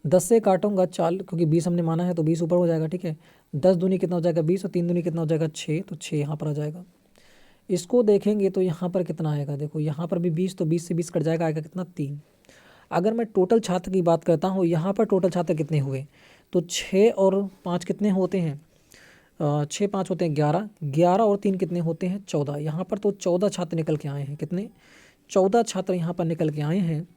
10 से काटूंगा 4, क्योंकि 20 हमने माना है तो 20 ऊपर हो जाएगा, ठीक है। 10 दूनी कितना हो जाएगा 20 और 3 दूनी कितना हो जाएगा 6, तो 6 यहाँ पर आ जाएगा। इसको देखेंगे तो यहाँ पर कितना आएगा, देखो यहाँ पर भी 20, तो 20 से 20 कट जाएगा, आएगा कितना 3। अगर मैं टोटल छात्र की बात करता हूँ, यहाँ पर टोटल छात्र कितने हुए, तो 6 और 5 कितने होते हैं, 6 5 होते हैं 11, 11 और 3 कितने होते हैं 14। यहाँ पर तो 14 छात्र निकल के आए हैं, कितने 14 छात्र यहाँ पर निकल के आए हैं।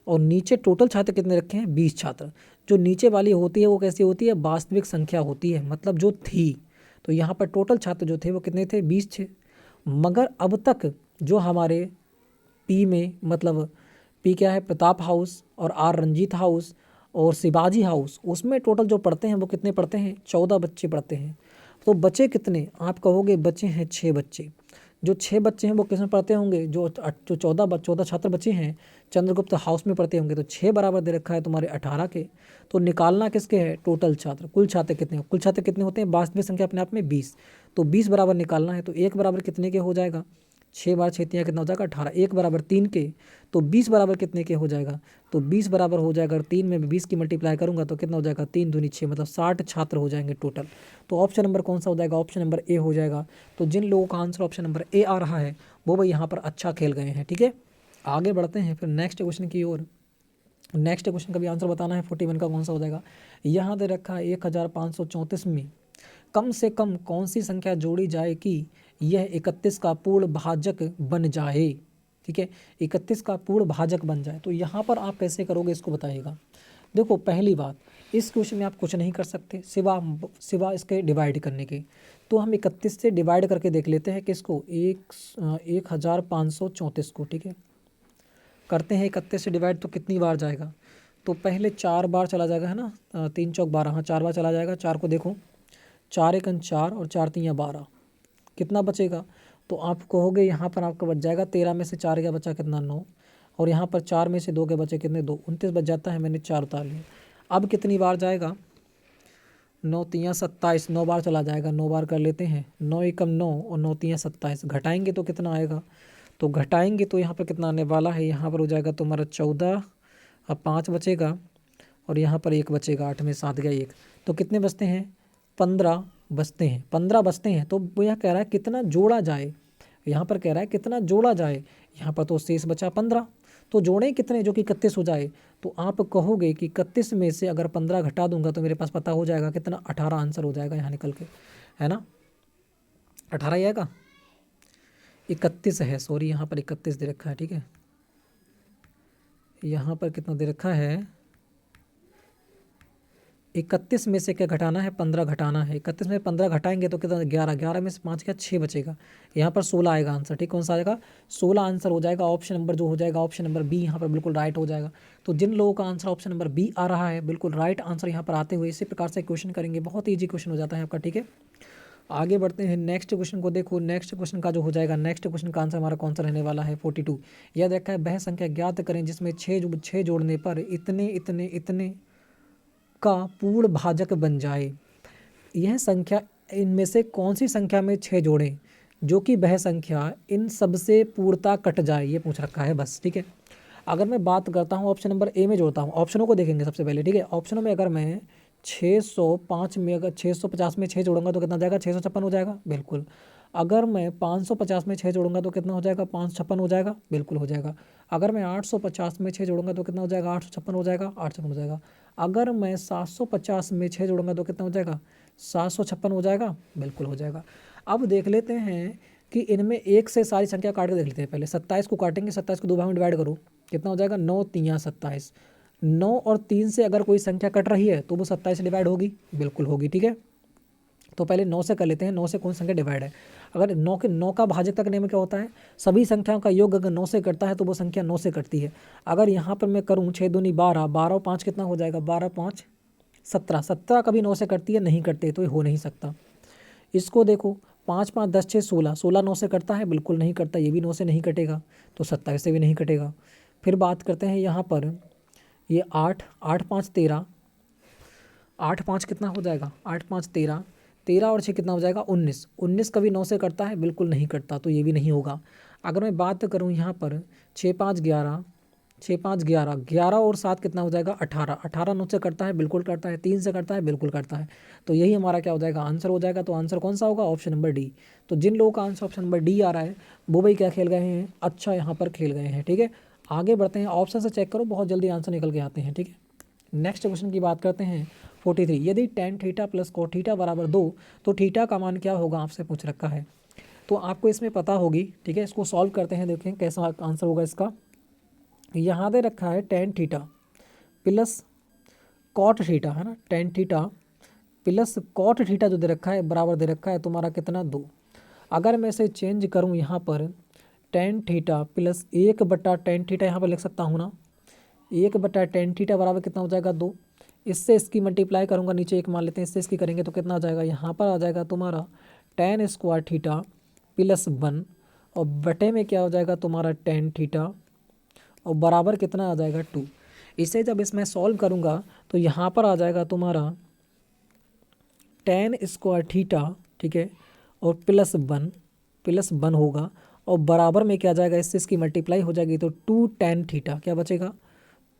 और नीचे टोटल छात्र कितने रखे हैं 20 छात्र। जो नीचे वाली होती है वो कैसी होती है, वास्तविक संख्या होती है, मतलब जो थी। तो यहाँ पर टोटल छात्र जो थे वो कितने थे 20 थे। मगर अब तक जो हमारे पी में, मतलब पी क्या है, प्रताप हाउस और आर रंजीत हाउस और शिवाजी हाउस, उसमें टोटल जो पढ़ते हैं वो कितने पढ़ते हैं 14 बच्चे पढ़ते हैं। तो बचे कितने, आप कहोगे बचे हैं 6 बच्चे। जो 6 बच्चे हैं वो किस में पढ़ते होंगे, जो 14 छात्र बचे हैं चंद्रगुप्त हाउस में पढ़ते होंगे। तो 6 बराबर दे रखा है तुम्हारे 18 के। तो निकालना किसके है, टोटल छात्र, कुल छात्र कितने, कुल छात्र कितने होते हैं, वास्तविक संख्या अपने आप में 20। तो 20 बराबर निकालना है, तो 1 बराबर कितने के हो जाएगा, 6 बार 6 कितना हो जाएगा 18, 1 बराबर 3 के। तो 20 बराबर कितने के हो जाएगा, तो 20 बराबर हो जाएगा, अगर 3 में 20 की मल्टीप्लाई करूंगा तो कितना हो जाएगा 3 दूनी 6, मतलब 60 छात्र हो जाएंगे टोटल। तो ऑप्शन नंबर कौन सा हो जाएगा, ऑप्शन नंबर ए हो जाएगा। तो जिन लोगों का आंसर ऑप्शन नंबर ए आ रहा है वो भाई यहाँ पर अच्छा खेल गए हैं, ठीक है। आगे बढ़ते हैं फिर नेक्स्ट क्वेश्चन की ओर। नेक्स्ट क्वेश्चन का भी आंसर बताना है, 41 का कौन सा हो जाएगा। यहाँ दे रखा है 1534 में कम से कम कौन सी संख्या जोड़ी जाए कि यह 31 का पूर्ण भाजक बन जाए, ठीक है। 31 का पूर्ण भाजक बन जाए। तो यहाँ पर आप कैसे करोगे इसको बताइएगा। देखो पहली बात, इस क्वेश्चन में आप कुछ नहीं कर सकते सिवा इसके डिवाइड करने के। तो हम 31 से डिवाइड करके देख लेते हैं किसको, 1534 को, ठीक है। करते हैं 31 से डिवाइड, तो कितनी बार जाएगा, तो पहले 4 बार चला जाएगा, है ना। 3 चौक 12, हाँ 4 बार चला जाएगा। 4 को देखो, 4 एकन 4 और 4 3 12, कितना बचेगा, तो आप कहोगे यहाँ पर आपका बच जाएगा 13 में से 4 गया बचा कितना 9, और यहाँ पर 4 में से 2 के बचे कितने 2, 29 बच जाता है, मैंने 4 उतार लिया। अब कितनी बार जाएगा, 9 3 27, 9 बार चला जाएगा। 9 बार कर लेते हैं, 9 एकम 9 और 9 3 27, घटाएंगे तो कितना आएगा, तो घटाएंगे तो यहाँ पर कितना आने वाला है, यहाँ पर हो जाएगा तुम्हारा 14, अब 5 बचेगा और यहाँ पर 1 बचेगा, 8 में 7 गया 1, तो कितने बचते हैं 15 बचते हैं, 15 बचते हैं। तो वो यह कह रहा है कितना जोड़ा जाए, यहाँ पर कह रहा है कितना जोड़ा जाए, यहाँ पर तो शेष बचा 15, तो जोड़ें कितने जो कि 31 हो जाए। तो आप कहोगे कि 31 में से अगर 15 घटा दूंगा तो मेरे पास पता हो जाएगा कितना, 18 आंसर हो जाएगा यहाँ निकल के, है ना। 18 ही आएगा, 31 है, सॉरी यहाँ पर 31 दे रखा है, ठीक है। यहाँ पर कितना दे रखा है, 31 में से क्या घटाना है, 15 घटाना है। 31 में 15 घटाएंगे तो कितना, 11, 11 में से 5 क्या 6 बचेगा। यहाँ पर 16 आएगा आंसर, ठीक। कौन सा आएगा, 16 आंसर हो जाएगा। ऑप्शन नंबर जो हो जाएगा, ऑप्शन नंबर बी यहाँ पर बिल्कुल राइट हो जाएगा। तो जिन लोगों का आंसर ऑप्शन नंबर बी आ रहा है, बिल्कुल राइट आंसर यहाँ पर आते हुए इसी प्रकार से क्वेश्चन करेंगे, बहुत ईजी क्वेश्चन हो जाता है आपका, ठीक है। आगे बढ़ते हैं, नेक्स्ट क्वेश्चन को देखो। नेक्स्ट क्वेश्चन का जो हो जाएगा, नेक्स्ट क्वेश्चन का आंसर हमारा कौन सा रहने वाला है, 42। याद रखा है, वह संख्या ज्ञात करें जिसमें 6 जोड़ने पर इतने इतने इतने का पूर्ण भाजक बन जाए। यह संख्या, इनमें से कौन सी संख्या में 6 जोड़ें जो कि वह संख्या इन सबसे पूर्णता कट जाए, ये पूछ रखा है बस, ठीक है। अगर मैं बात करता हूँ ऑप्शन नंबर ए में जोड़ता हूँ, ऑप्शनों को देखेंगे सबसे पहले, ठीक है। ऑप्शनों में अगर मैं 605 में, अगर 650 में 6 जोड़ूंगा तो कितना जाएगा, 656 हो जाएगा, बिल्कुल। अगर मैं 550 में 6 जोड़ूंगा तो कितना हो जाएगा, 556 हो जाएगा, बिल्कुल हो जाएगा। अगर मैं 850 में 6 जोड़ूंगा तो कितना हो जाएगा, 856 हो जाएगा, 856 हो जाएगा। अगर मैं 750 में 6 जोड़ूंगा तो कितना हो जाएगा, 756 हो जाएगा, बिल्कुल हो जाएगा। अब देख लेते हैं कि इनमें एक से सारी संख्या काट के देख लेते हैं। पहले 27 को काटेंगे, 27 को 2 भाग में डिवाइड करो, कितना हो जाएगा, 9 3 27। 9 और 3 से अगर कोई संख्या कट रही है तो वो 27 से डिवाइड होगी, बिल्कुल होगी, ठीक है। तो पहले 9 से कर लेते हैं, 9 से कौन संख्या डिवाइड है। अगर 9 का भाजकता करने में क्या होता है, सभी संख्याओं का योग अगर 9 से कटता है तो वो संख्या 9 से कटती है। अगर यहाँ पर मैं करूँ 6 दूनी 12, 12 और 5 कितना हो जाएगा, 12 5 17। 17 कभी 9 से कटती है, नहीं कटते, तो ये हो नहीं सकता। इसको देखो, 5 5 10 6 16, 16 9 से कटता है, बिल्कुल नहीं कटता, ये भी 9 से नहीं कटेगा, तो 27 से भी नहीं कटेगा। फिर बात करते हैं यहाँ पर, ये 8 8 5 13, 8 5 कितना हो जाएगा, 8 5 13, 13 और 6 कितना हो जाएगा, 19। 19 कभी 9 से कटता है, बिल्कुल नहीं कटता, तो ये भी नहीं होगा। अगर मैं बात करूँ यहाँ पर 6 5 11, 6 5 11, 11 और 7 कितना हो जाएगा, 18। 18 9 से कटता है, बिल्कुल कटता है, 3 से कटता है, बिल्कुल कटता है। तो यही हमारा क्या हो जाएगा, आंसर हो जाएगा। तो आंसर कौन सा होगा, ऑप्शन नंबर डी। तो जिन लोगों का आंसर ऑप्शन नंबर डी आ रहा है वो भाई क्या खेल गए हैं, अच्छा यहाँ पर खेल गए हैं, ठीक है। आगे बढ़ते हैं, ऑप्शन से चेक करो, बहुत जल्दी आंसर निकल के आते हैं, ठीक है। नेक्स्ट क्वेश्चन की बात करते हैं, 43। यदि tan theta plus cot theta बराबर 2 तो थीटा का मान क्या होगा, आपसे पूछ रखा है। तो आपको इसमें पता होगी, ठीक है। इसको सॉल्व करते हैं, देखें कैसा आंसर होगा इसका। यहाँ दे रखा है tan theta plus cot theta, है ना। tan theta plus cot theta जो दे रखा है बराबर दे रखा है तुम्हारा कितना, 2। अगर मैं इसे चेंज करूँ यहाँ पर, tan theta plus 1/tan theta यहाँ पर लिख सकता हूँ ना, 1/tan थीटा बराबर कितना हो जाएगा, 2। इससे इसकी मल्टीप्लाई करूँगा, नीचे 1 मान लेते हैं, इससे इसकी करेंगे तो कितना आ जाएगा, यहाँ पर आ जाएगा तुम्हारा tan स्क्वायर थीटा प्लस 1, और बटे में क्या हो जाएगा तुम्हारा tan थीटा, और बराबर कितना आ जाएगा, 2। इसे जब इसमें सॉल्व करूँगा तो यहाँ पर आ जाएगा तुम्हारा tan स्क्वायर थीटा, ठीक है, और प्लस 1 होगा, और बराबर में क्या आ जाएगा, इससे इसकी मल्टीप्लाई हो जाएगी तो 2 tan थीटा क्या बचेगा,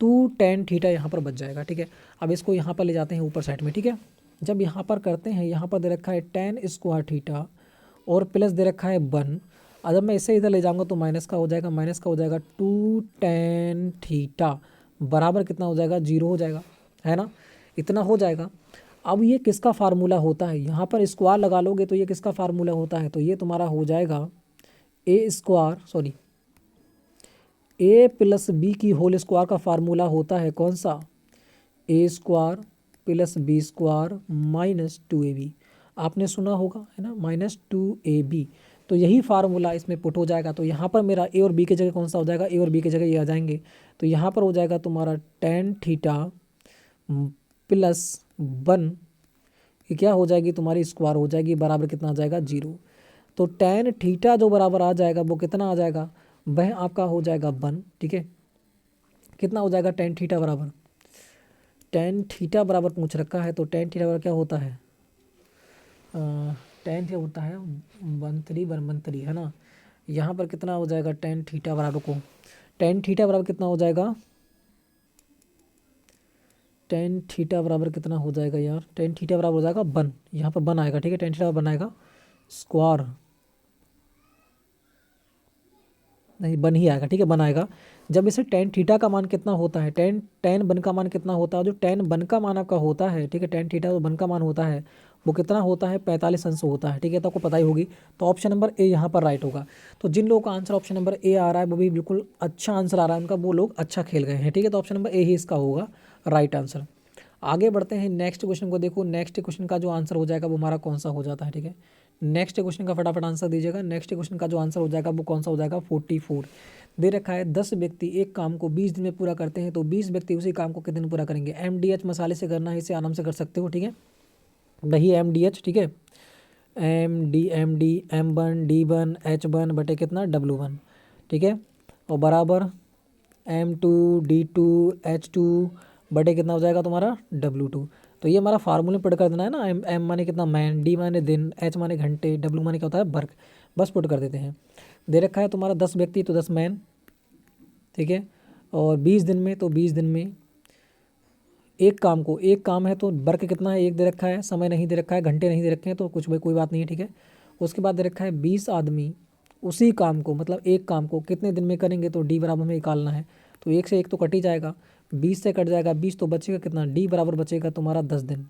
2 tan थीटा यहाँ पर बच जाएगा, ठीक है। अब इसको यहाँ पर ले जाते हैं ऊपर साइड में, ठीक है। जब यहाँ पर करते हैं, यहाँ पर दे रखा है tan स्क्वायर थीटा और प्लस दे रखा है 1। और जब मैं इसे इधर ले जाऊँगा तो माइनस का हो जाएगा, माइनस का हो जाएगा 2 tan थीटा बराबर कितना हो जाएगा, 0 हो जाएगा, है ना, इतना हो जाएगा। अब ये किसका फार्मूला होता है, यहाँ पर स्क्वायर लगा लोगे तो ये किसका फार्मूला होता है, तो ये तुम्हारा हो जाएगा ए प्लस बी की होल स्क्वायर का फार्मूला होता है कौन सा, A square plus B square minus 2ab। आपने सुना होगा, है ना, माइनस 2ab। तो यही फार्मूला इसमें पुट हो जाएगा। तो यहाँ पर मेरा ए और बी की जगह कौन सा हो जाएगा, ए और बी की जगह ये आ जाएंगे। तो यहाँ पर हो जाएगा तुम्हारा tan थीटा प्लस 1, ये क्या हो जाएगी तुम्हारी, स्क्वायर हो जाएगी, बराबर कितना आ जाएगा, 0। तो tan थीटा जो बराबर आ जाएगा वो कितना आ जाएगा, वह आपका हो जाएगा 1, ठीक है। कितना हो जाएगा tan थीटा बराबर, tan थीटा बराबर पूछ रखा है, तो tan थीटा बराबर क्या होता है, tan थीटा होता है 1/3 है ना। यहाँ पर कितना हो जाएगा tan थीटा बराबर को, tan थीटा बराबर कितना हो जाएगा, tan थीटा बराबर कितना हो जाएगा यार, tan थीटा बराबर हो जाएगा 1, यहाँ पर 1 आएगा, ठीक है। tan थीटा बनाएगा स्क्वायर नहीं, बन ही आएगा, ठीक है, बन आएगा। जब इसे टेन थीटा का मान कितना होता है, टेन टेन बन का मान कितना होता है, जो टेन बन का मान आपका होता है, ठीक है, टेन थीटा जो बन का मान होता है वो कितना होता है, 45 अंश होता है, ठीक है, तो आपको पता ही होगी। तो ऑप्शन नंबर ए यहाँ पर राइट होगा। तो जिन लोगों का आंसर ऑप्शन नंबर ए आ रहा है वो भी बिल्कुल अच्छा आंसर आ रहा है उनका, वो लोग अच्छा खेल गए हैं, ठीक है, तो ऑप्शन नंबर ए ही इसका होगा राइट आंसर। आगे बढ़ते हैं नेक्स्ट क्वेश्चन को। देखो नेक्स्ट क्वेश्चन का जो आंसर हो जाएगा वो हमारा कौन सा हो जाता है, ठीक है, नेक्स्ट क्वेश्चन का फटाफट आंसर दीजिएगा। नेक्स्ट क्वेश्चन का जो आंसर हो जाएगा वो कौन सा हो जाएगा, 44। दे रखा है 10 व्यक्ति एक काम को 20 दिन में पूरा करते हैं, तो 20 व्यक्ति उसी काम को कितने दिन पूरा करेंगे। MDH मसाले से करना है, इसे आराम से कर सकते हो, ठीक है, वही MDH, ठीक है, MD M1 D1 H1 बटे कितना W1, ठीक है, और बराबर M2 D2 H2 बटे कितना हो जाएगा तुम्हारा W2। तो ये हमारा फार्मूले पुट कर देना है ना, M माने कितना मैन, D माने दिन, H माने घंटे, W माने क्या होता है वर्क, बस पुट कर देते हैं। दे रखा है तुम्हारा 10 व्यक्ति तो 10 मैन, ठीक है, और 20 दिन में तो 20 दिन में एक काम को, एक काम है तो वर्क कितना है, एक दे रखा है, समय नहीं दे रखा है, घंटे नहीं दे रखे हैं, तो कुछ भाई कोई बात नहीं है, ठीक है। उसके बाद दे रखा है 20 आदमी उसी काम को, मतलब एक काम को कितने दिन में करेंगे, तो डी बराबर हमें निकालना है। तो एक से एक तो कट ही जाएगा, 20 से कट जाएगा 20, तो बचेगा कितना, डी बराबर बचेगा तुम्हारा 10 दिन,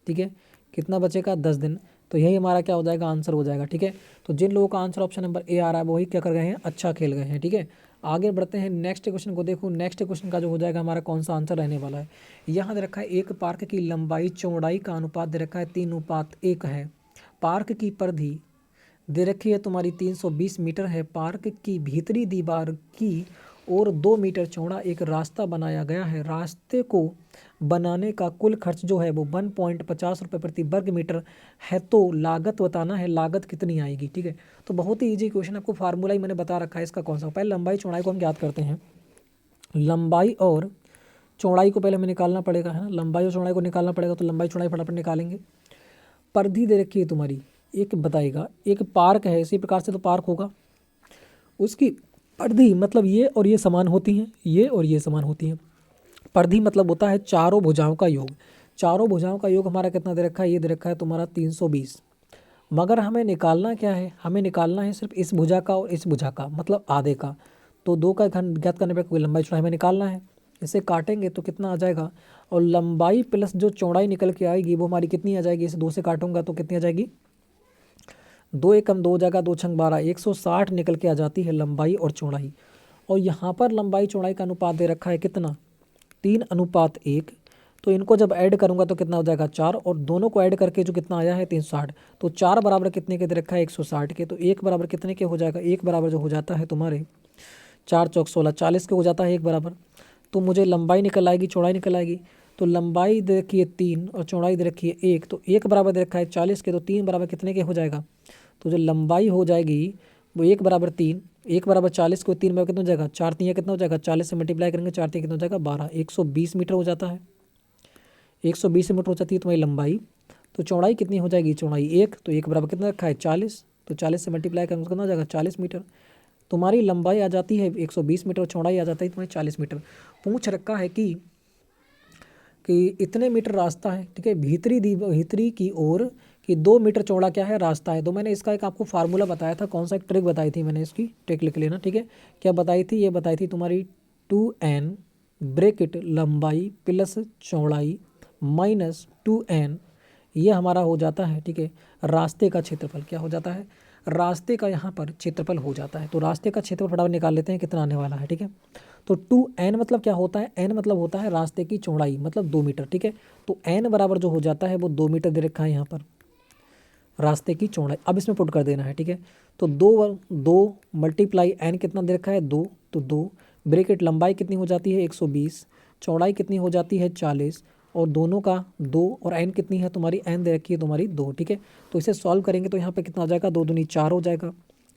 ठीक है, कितना बचेगा 10 दिन। तो यही हमारा क्या हो जाएगा, आंसर हो जाएगा, ठीक है। तो जिन लोगों का आंसर ऑप्शन नंबर ए आ रहा है वही क्या कर गए हैं, अच्छा खेल गए हैं, ठीक है। आगे बढ़ते हैं नेक्स्ट क्वेश्चन को। देखो नेक्स्ट क्वेश्चन का जो हो जाएगा हमारा कौन सा आंसर रहने वाला है। यहाँ दे रखा है एक पार्क की लंबाई चौड़ाई का अनुपात दे रखा है 3:1 है। पार्क की परिधि दे रखी है तुम्हारी 320 मीटर है। पार्क की भीतरी दीवार की और 2 मीटर चौड़ा एक रास्ता बनाया गया है। रास्ते को बनाने का कुल खर्च जो है वो 1.50 रुपये प्रति वर्ग मीटर है। तो लागत बताना है, लागत कितनी आएगी, ठीक है। तो बहुत ही ईजी क्वेश्चन, आपको फार्मूला ही मैंने बता रखा है इसका कौन सा। पहले लंबाई चौड़ाई को हम याद करते हैं। लंबाई और चौड़ाई को पहले हमें निकालना पड़ेगा, है ना, लंबाई और चौड़ाई को निकालना पड़ेगा। तो लंबाई चौड़ाई फटाफट निकालेंगे। परिधि दे रखी है तुम्हारी, एक बताएगा एक पार्क है, इसी प्रकार से तो पार्क होगा, उसकी परिधि मतलब ये और ये समान होती हैं, ये और ये समान होती हैं। परिधि मतलब होता है चारों भुजाओं का योग। चारों भुजाओं का योग हमारा कितना दे रखा है, ये दे रखा है तुम्हारा 320। मगर हमें निकालना क्या है, हमें निकालना है सिर्फ इस भुजा का और इस भुजा का, मतलब आधे का। तो दो का घन ज्ञात करने पर कोई लंबाई चौड़ाई हमें निकालना है। इसे काटेंगे तो कितना आ जाएगा, और लंबाई प्लस जो चौड़ाई निकल के आएगी वो हमारी कितनी आ जाएगी, इसे 2 से काटूंगा तो कितनी आ जाएगी, 2 एकम 2 जगह 2 छंग 12, 160 निकल के आ जाती है लंबाई और चौड़ाई। और यहाँ पर लंबाई चौड़ाई का अनुपात दे रखा है कितना, 3:1। तो इनको जब ऐड करूँगा तो कितना हो जाएगा 4, और दोनों को ऐड करके जो कितना आया है 360। तो 4 बराबर कितने के दे रखा है 160 के। तो 1 बराबर कितने के हो जाएगा, 1 बराबर जो हो जाता है तुम्हारे 4 चौक 16, 40 के हो जाता है 1 बराबर। तो मुझे लंबाई निकल आएगी, चौड़ाई निकल आएगी। तो लंबाई दे रखी है 3 और चौड़ाई दे रखी है 1, तो 1 बराबर दे रखा है 40 के, तो 3 बराबर कितने के हो जाएगा। तो जो लंबाई हो जाएगी वो 1 बराबर 3, 1 बराबर 40 को 3 बराबर कितना हो जाएगा, 4 3 कितना हो जाएगा, 40 से मल्टीप्लाई करेंगे 4 3 कितना हो जाएगा 12, 120 मीटर हो जाता है। 120 मीटर हो जाती है तुम्हारी लंबाई। तो चौड़ाई कितनी हो जाएगी, चौड़ाई 1, तो 1 बराबर कितना रखा है 40, तो 40 से मल्टीप्लाई करेंगे कितना हो जाएगा 40 मीटर। तुम्हारी लंबाई आ जाती है 120 मीटर और चौड़ाई आ जाता है तुम्हारी 40 मीटर। पूछ रखा है कि इतने मीटर रास्ता है, ठीक है, भीतरी की ओर कि 2 मीटर चौड़ा क्या है, रास्ता है। तो मैंने इसका एक आपको फार्मूला बताया था, कौन सा, एक ट्रिक बताई थी मैंने, इसकी ट्रिक लिख लेना, ठीक है। क्या बताई थी, ये बताई थी तुम्हारी 2n ब्रैकेट लंबाई प्लस चौड़ाई माइनस 2n, ये हमारा हो जाता है, ठीक है, रास्ते का क्षेत्रफल। क्या हो जाता है, रास्ते का यहाँ पर क्षेत्रफल हो जाता है। तो रास्ते का क्षेत्रफल फटाफट निकाल लेते हैं कितना आने वाला है, ठीक है। तो 2n मतलब क्या होता है, n मतलब होता है रास्ते की चौड़ाई, मतलब 2 मीटर, ठीक है। तो n बराबर जो हो जाता है वो 2 मीटर दे रखा है यहाँ पर रास्ते की चौड़ाई। अब इसमें पुट कर देना है, ठीक है। तो 2 मल्टीप्लाई n कितना दे रखा है 2, तो 2 ब्रैकेट लंबाई कितनी हो जाती है 120, चौड़ाई कितनी हो जाती है 40, और दोनों का 2, और n कितनी है तुम्हारी, n दे रखी है तुम्हारी 2, ठीक है। तो इसे सॉल्व करेंगे तो यहाँ पे कितना हो जाएगा, 2 दूनी 4 हो जाएगा,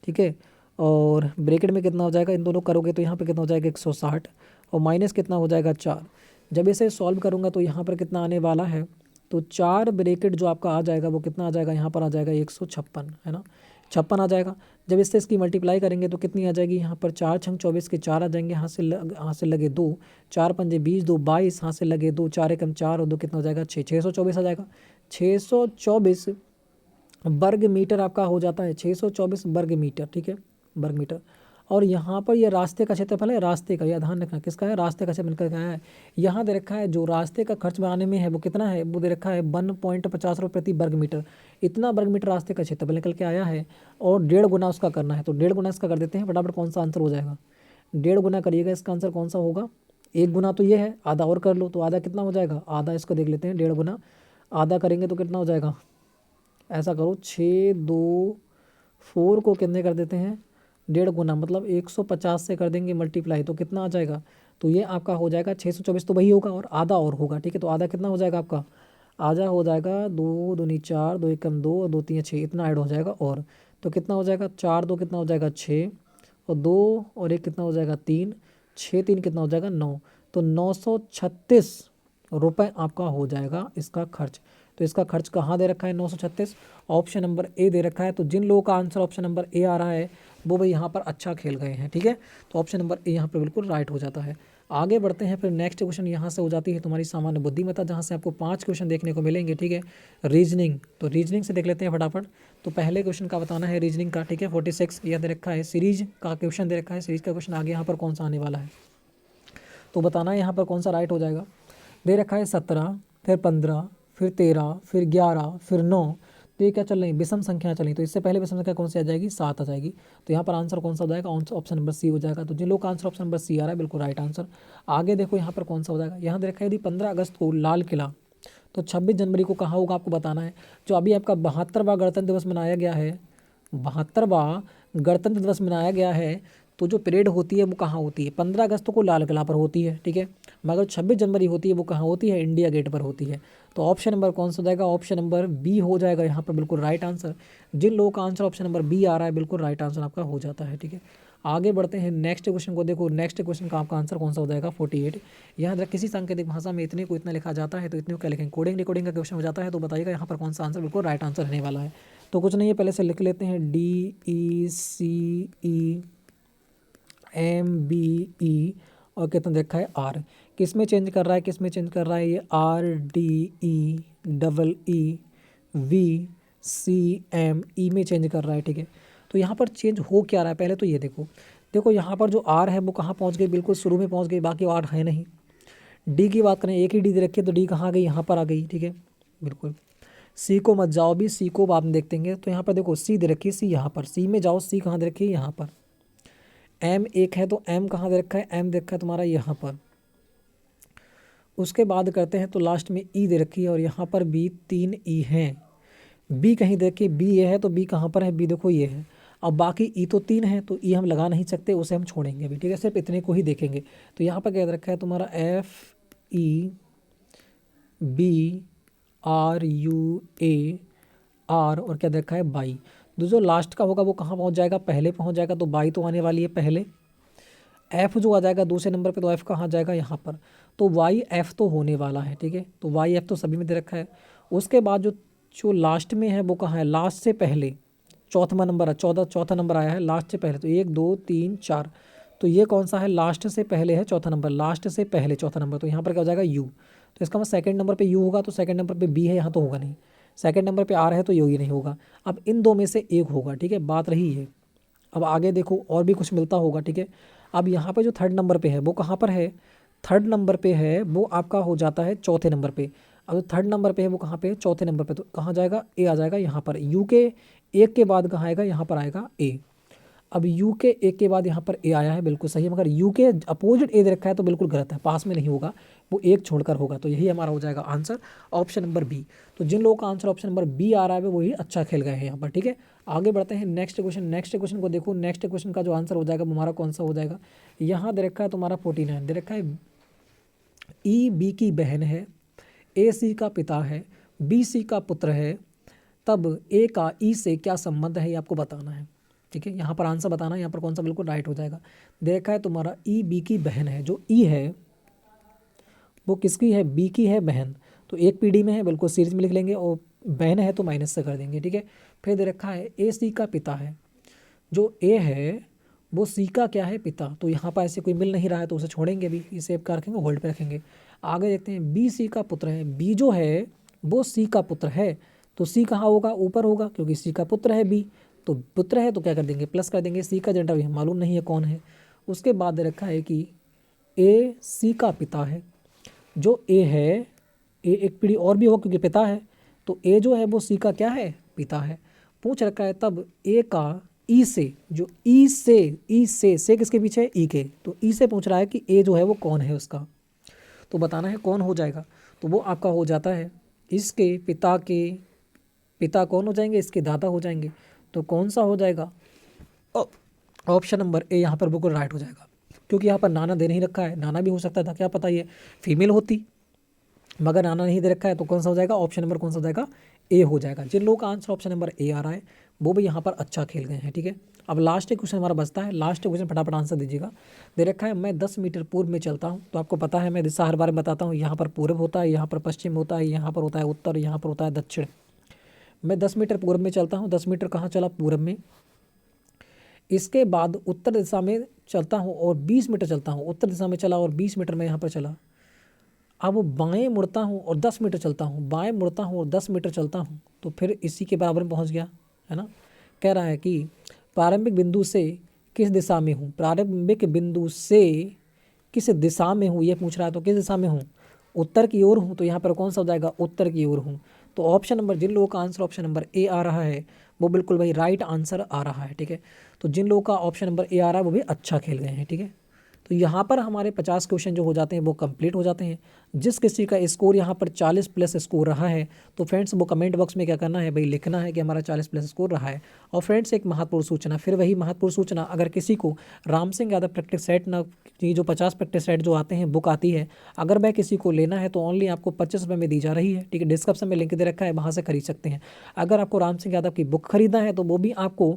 ठीक है। और ब्रैकेट में कितना हो जाएगा, इन दोनों करोगे तो यहाँ पे कितना हो जाएगा 160, और माइनस कितना हो जाएगा 4। जब इसे सॉल्व करूँगा तो यहाँ पर कितना आने वाला है, तो 4 ब्रैकेट जो आपका आ जाएगा वो कितना आ जाएगा, यहाँ पर आ जाएगा 156, है ना, 56 आ जाएगा। जब इससे इसकी मल्टीप्लाई करेंगे तो कितनी आ जाएगी, यहाँ पर 4 छंग 24 के 4 आ जाएंगे, हाथ से लगे 2, 4 पंजे 20, 2 22, हाथ से लगे 2, 4 एकम 4 और 2 कितना हो जाएगा 6, 624 आ जाएगा। 624 वर्ग मीटर आपका हो जाता है, 624 वर्ग मीटर, ठीक है, वर्ग मीटर। और यहाँ पर ये रास्ते का क्षेत्रफल है, रास्ते का, यह ध्यान रखना, किसका है, रास्ते का क्षेत्रफल का है। यहाँ दे रखा है जो रास्ते का खर्च बनाने में है वो कितना है, वो दे रखा है 1.50 रुपये प्रति वर्ग मीटर। इतना वर्ग मीटर रास्ते का क्षेत्रफल निकल के आया है और 1.5 गुना उसका करना है, तो 1.5 गुना इसका कर देते हैं, फटाफट कौन सा आंसर हो जाएगा, 1.5 गुना करिएगा, इसका आंसर कौन सा होगा, 1 गुना तो ये है, आधा और कर लो तो आधा कितना हो जाएगा, आधा इसको देख लेते हैं, 1.5 गुना आधा करेंगे तो कितना हो जाएगा, ऐसा करो 6 2 4 को कितने कर देते हैं, 1.5 गुना मतलब 150 से कर देंगे मल्टीप्लाई, तो कितना आ जाएगा, तो ये आपका हो जाएगा 624, तो वही होगा और आधा और होगा, ठीक है। तो आधा कितना हो जाएगा आपका, आधा हो जाएगा 2 दूनी 4, 2 एकम 2 और 2 3 6, इतना ऐड हो जाएगा और, तो कितना हो जाएगा, 4 2 कितना हो जाएगा 6 और 2 और 1 कितना हो जाएगा 3, 6 3 कितना हो जाएगा 9, तो 936 रुपये आपका हो जाएगा इसका खर्च। तो इसका खर्च कहाँ दे रखा है, 936, ऑप्शन नंबर ए दे रखा है। तो जिन लोगों का आंसर ऑप्शन नंबर ए आ रहा है वो भाई यहाँ पर अच्छा खेल गए हैं, ठीक है। तो ऑप्शन नंबर ए यहाँ पर बिल्कुल राइट हो जाता है। आगे बढ़ते हैं, फिर नेक्स्ट क्वेश्चन यहाँ से हो जाती है तुम्हारी सामान्य बुद्धिमत्ता, जहाँ से आपको 5 क्वेश्चन देखने को मिलेंगे, ठीक है। रीजनिंग, तो रीजनिंग से देख लेते हैं फटाफट। तो पहले क्वेश्चन का बताना है रीजनिंग का, ठीक है। 46 यह दे रखा है, सीरीज का क्वेश्चन दे रखा है, सीरीज का क्वेश्चन आगे यहाँ पर कौन सा आने वाला है तो बताना है यहाँ पर कौन सा राइट हो जाएगा। दे रखा है 17, फिर 15, फिर 13, फिर 11, फिर 9, तो ये क्या चल रही है, विषम संख्या चल रही, तो इससे पहले विषम संख्या कौन सी आ जाएगी, 7 आ जाएगी। तो यहाँ पर आंसर कौन सा हो जाएगा, ऑप्शन नंबर सी हो जाएगा। तो जिन लोग का आंसर ऑप्शन नंबर सी आ रहा है बिल्कुल राइट आंसर। आगे देखो यहाँ पर कौन सा हो जाएगा, यहाँ दे रखा है यदि 15 अगस्त को लाल किला, तो 26 जनवरी को कहाँ होगा आपको बताना है। जो अभी आपका 72वां गणतंत्र दिवस मनाया गया है, 72वां गणतंत्र दिवस मनाया गया है, तो जो परेड होती है वो कहाँ होती है, 15 अगस्त को लाल किला पर होती है, ठीक है। मगर 26 जनवरी होती है वो कहाँ होती है, इंडिया गेट पर होती है। तो ऑप्शन नंबर कौन सा हो जाएगा, ऑप्शन नंबर बी हो जाएगा यहाँ पर बिल्कुल राइट आंसर। जिन लोगों का आंसर ऑप्शन नंबर बी आ रहा है बिल्कुल राइट आंसर आपका हो जाता है, ठीक है। आगे बढ़ते हैं नेक्स्ट क्वेश्चन को, देखो नेक्स्ट क्वेश्चन का आपका आंसर कौन सा हो जाएगा, 48। यहाँ तक किसी सांकेतिक भाषा में इतने को इतना लिखा जाता है तो इतने को क्या लिखेंगे, कोडिंग रिकॉर्डिंग का क्वेश्चन हो जाता है, तो बताइएगा यहाँ पर कौन सा आंसर बिल्कुल राइट आंसर रहने वाला है। तो कुछ नहीं है, पहले से लिख लेते हैं, DECEMBE और कितना देखा है आर, किस में चेंज कर रहा है, किस में चेंज कर रहा है, ये RDEEVCME में चेंज कर रहा है, ठीक है। तो यहाँ पर चेंज हो क्या रहा है, पहले तो ये देखो, देखो यहाँ पर जो आर है वो कहाँ पहुँच गई, बिल्कुल शुरू में पहुँच गई, बाकी आर है नहीं। डी की बात करें, एक ही डी दे रखी है तो डी कहाँ गई, यहाँ पर आ गई, ठीक है बिल्कुल। सी को मत जाओ, भी सी को बाद में देखते हैं। तो यहाँ पर देखो सी दे रखी है, सी यहाँ पर, सी में जाओ, सी कहाँ दे रखी है, यहाँ पर। एम एक है तो एम कहाँ दे रखा है, एम दे रखा है तुम्हारा यहाँ पर। उसके बाद करते हैं तो लास्ट में ई दे रखी है और यहाँ पर भी 3 ई हैं। बी कहीं दे रखी है, बी ये है तो बी कहाँ पर है, बी देखो ये है। अब बाकी ई तो 3 है तो ई हम लगा नहीं सकते, उसे हम छोड़ेंगे अभी, ठीक है, सिर्फ इतने को ही देखेंगे। तो यहाँ पर क्या दे रखा है तुम्हारा FEBRUAR और क्या देखा है बाई। जो लास्ट का होगा वो कहाँ पहुँच जाएगा, पहले पहुँच जाएगा, तो बाई तो आने वाली है पहले। एफ जो आ जाएगा दूसरे नंबर पे, तो एफ कहाँ जाएगा, यहाँ पर। तो वाई एफ तो होने वाला है, ठीक है। तो वाई एफ तो सभी में दे रखा है। उसके बाद जो जो लास्ट में है वो कहाँ है, लास्ट से पहले चौथा नंबर है, चौथा नंबर आया है लास्ट से पहले, तो 1 2 3 4, तो ये कौन सा है, लास्ट से पहले है चौथा नंबर, लास्ट से पहले चौथा नंबर, तो यहाँ पर क्या हो जाएगा यू। तो इसका मतलब सेकंड नंबर पे यू होगा, तो सेकंड नंबर पे बी है, यहाँ तो होगा नहीं। सेकंड नंबर पे आर है तो यू ही नहीं होगा। अब इन दो में से एक होगा, ठीक है, बात रही है। अब आगे देखो और भी कुछ मिलता होगा, ठीक है। अब यहाँ पे जो थर्ड नंबर पे है वो कहाँ पर है, थर्ड नंबर पे है वो आपका हो जाता है चौथे नंबर पे। अब जो थर्ड नंबर पे है वो कहाँ पे है, चौथे नंबर पे, तो कहाँ जाएगा, ए आ जाएगा यहाँ पर। यू के एक के बाद कहाँ आएगा, यहाँ पर आएगा ए। अब यू के एक के बाद यहाँ पर ए आया है, बिल्कुल सही है, मगर यू के अपोजिट ए दे रखा है तो बिल्कुल गलत है, पास में नहीं होगा, वो एक छोड़कर होगा। तो यही हमारा हो जाएगा आंसर ऑप्शन नंबर बी। तो जिन लोगों का आंसर ऑप्शन नंबर बी आ रहा है वही अच्छा खेल गए हैं यहाँ पर, ठीक है। आगे बढ़ते हैं नेक्स्ट क्वेश्चन। नेक्स्ट क्वेश्चन को देखो, नेक्स्ट क्वेश्चन का जो आंसर हो जाएगा हमारा कौन सा हो जाएगा, यहाँ दे रखा है तुम्हारा 49 दे रखा है। ई बी की बहन है, ए सी का पिता है, बी सी का पुत्र है, तब ए का ई से क्या संबंध है ये आपको बताना है, ठीक है। यहाँ पर आंसर बताना है, यहाँ पर कौन सा बिल्कुल राइट हो जाएगा। देखा है तुम्हारा ई बी की बहन है, जो ई है वो किसकी है, बी की है बहन, तो एक पीढ़ी में है, बिल्कुल सीरीज में लिख लेंगे, और बहन है तो माइनस से कर देंगे, ठीक है। फिर दे रखा है ए सी का पिता है, जो ए है वो सी का क्या है, पिता, तो यहाँ पर ऐसे कोई मिल नहीं रहा है तो उसे छोड़ेंगे भी, इसे सेव कर रखेंगे, होल्ड पे रखेंगे। आगे देखते हैं बी सी का पुत्र है, बी जो है वो सी का पुत्र है, तो सी कहाँ होगा, ऊपर होगा क्योंकि सी का पुत्र है बी, तो पुत्र है तो क्या कर देंगे, प्लस कर देंगे। सी का जेंडर भी मालूम नहीं है कौन है। उसके बाद दे रखा है कि ए सी का पिता है। जो ए है, ए एक पीढ़ी और भी होगा क्योंकि पिता है, तो ए जो है वो सी का क्या है, पिता है। पूछ रखा है तब ए का ई से, जो ई से किसके पीछे है, ई के, तो ई से पूछ रहा है कि ए जो है वो कौन है उसका, तो बताना है कौन हो जाएगा। तो वो आपका हो जाता है इसके पिता के पिता कौन हो जाएंगे, इसके दादा हो जाएंगे। तो कौन सा हो जाएगा, ऑप्शन नंबर ए यहाँ पर बिल्कुल राइट हो जाएगा, क्योंकि यहाँ पर नाना दे नहीं रखा है। नाना भी हो सकता था, क्या पता ये फीमेल होती, मगर नाना नहीं दे रखा है, तो कौन सा हो जाएगा, ऑप्शन नंबर कौन सा हो जाएगा, ए हो जाएगा। जिन लोगों का आंसर ऑप्शन नंबर ए आ रहा है वो भी यहाँ पर अच्छा खेल गए हैं, ठीक है। अब लास्ट एक क्वेश्चन हमारा बचता है, लास्ट क्वेश्चन फटाफट आंसर दीजिएगा। दे रखा है मैं 10 मीटर पूर्व में चलता हूँ, तो आपको पता है मैं दिशा हर बार बताता हूँ, यहाँ पर पूर्व होता है, यहाँ पर पश्चिम होता है, यहाँ पर होता है उत्तर, यहाँ पर होता है दक्षिण। मैं 10 मीटर पूर्व में चलता हूँ, 10 मीटर कहाँ चला, पूर्व में। इसके बाद उत्तर दिशा में चलता हूँ और 20 मीटर चलता हूँ, उत्तर दिशा में चला और 20 मीटर में यहाँ पर चला। अब बाएं मुड़ता हूँ और 10 मीटर चलता हूँ, बाएं मुड़ता हूँ और 10 मीटर चलता हूँ, तो फिर इसी के बराबर में पहुँच गया, है ना। कह रहा है कि प्रारंभिक बिंदु से किस दिशा में हूँ, प्रारंभिक बिंदु से किस दिशा में हूँ ये पूछ रहा है, तो किस दिशा में हूँ, उत्तर की ओर हूँ, तो यहाँ पर कौन सा हो जाएगा, उत्तर की ओर हूँ। तो ऑप्शन नंबर, जिन लोगों का आंसर ऑप्शन नंबर ए आ रहा है वो बिल्कुल भाई राइट आंसर आ रहा है, ठीक है। तो जिन लोगों का ऑप्शन नंबर ए आ रहा है वो भी अच्छा खेल गए हैं, ठीक है। तो यहाँ पर हमारे 50 क्वेश्चन जो हो जाते हैं वो कंप्लीट हो जाते हैं। जिस किसी का स्कोर यहाँ पर 40 प्लस स्कोर रहा है, तो फ्रेंड्स वो कमेंट बॉक्स में क्या करना है भाई, लिखना है कि हमारा 40 प्लस स्कोर रहा है। और फ्रेंड्स एक महत्वपूर्ण सूचना, फिर वही महत्वपूर्ण सूचना, अगर किसी को राम सिंह यादव प्रैक्टिस सेट ना, ये जो 50 प्रैक्टिस सेट जो आते हैं बुक आती है, अगर वह किसी को लेना है तो ओनली आपको 25 रुपये में दी जा रही है, ठीक है। डिस्क्रिप्शन में लिंक दे रखा है, वहाँ से खरीद सकते हैं। अगर आपको राम सिंह यादव की बुक खरीदना है तो वो भी आपको,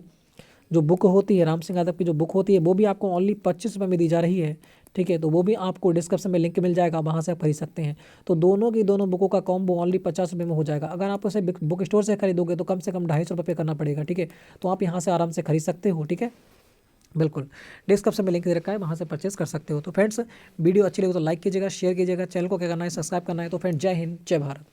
जो बुक होती है राम सिंह यादव की जो बुक होती है वो भी आपको ओनली 25 रुपये में दी जा रही है, ठीक है। तो वो भी आपको डिस्क्रिप्शन में लिंक मिल जाएगा, वहाँ से आप खरीद सकते हैं। तो दोनों की दोनों बुकों का कॉम्बो ओनली 50 रुपये में हो जाएगा। अगर आप उसे बुक स्टोर से खरीदोगे तो कम से कम 250 रुपये पे करना पड़ेगा, ठीक है। तो आप यहाँ से आराम से खरीद सकते हो, ठीक है। बिल्कुल डिस्क्रिप्शन में लिंक दे रखा है, वहाँ से परचेस कर सकते हो। तो फ्रेंड्स वीडियो अच्छी लगी तो लाइक कीजिएगा, शेयर कीजिएगा, चैनल को क्या करना है, सब्सक्राइब करना है। तो फ्रेंड्स जय हिंद, जय भारत।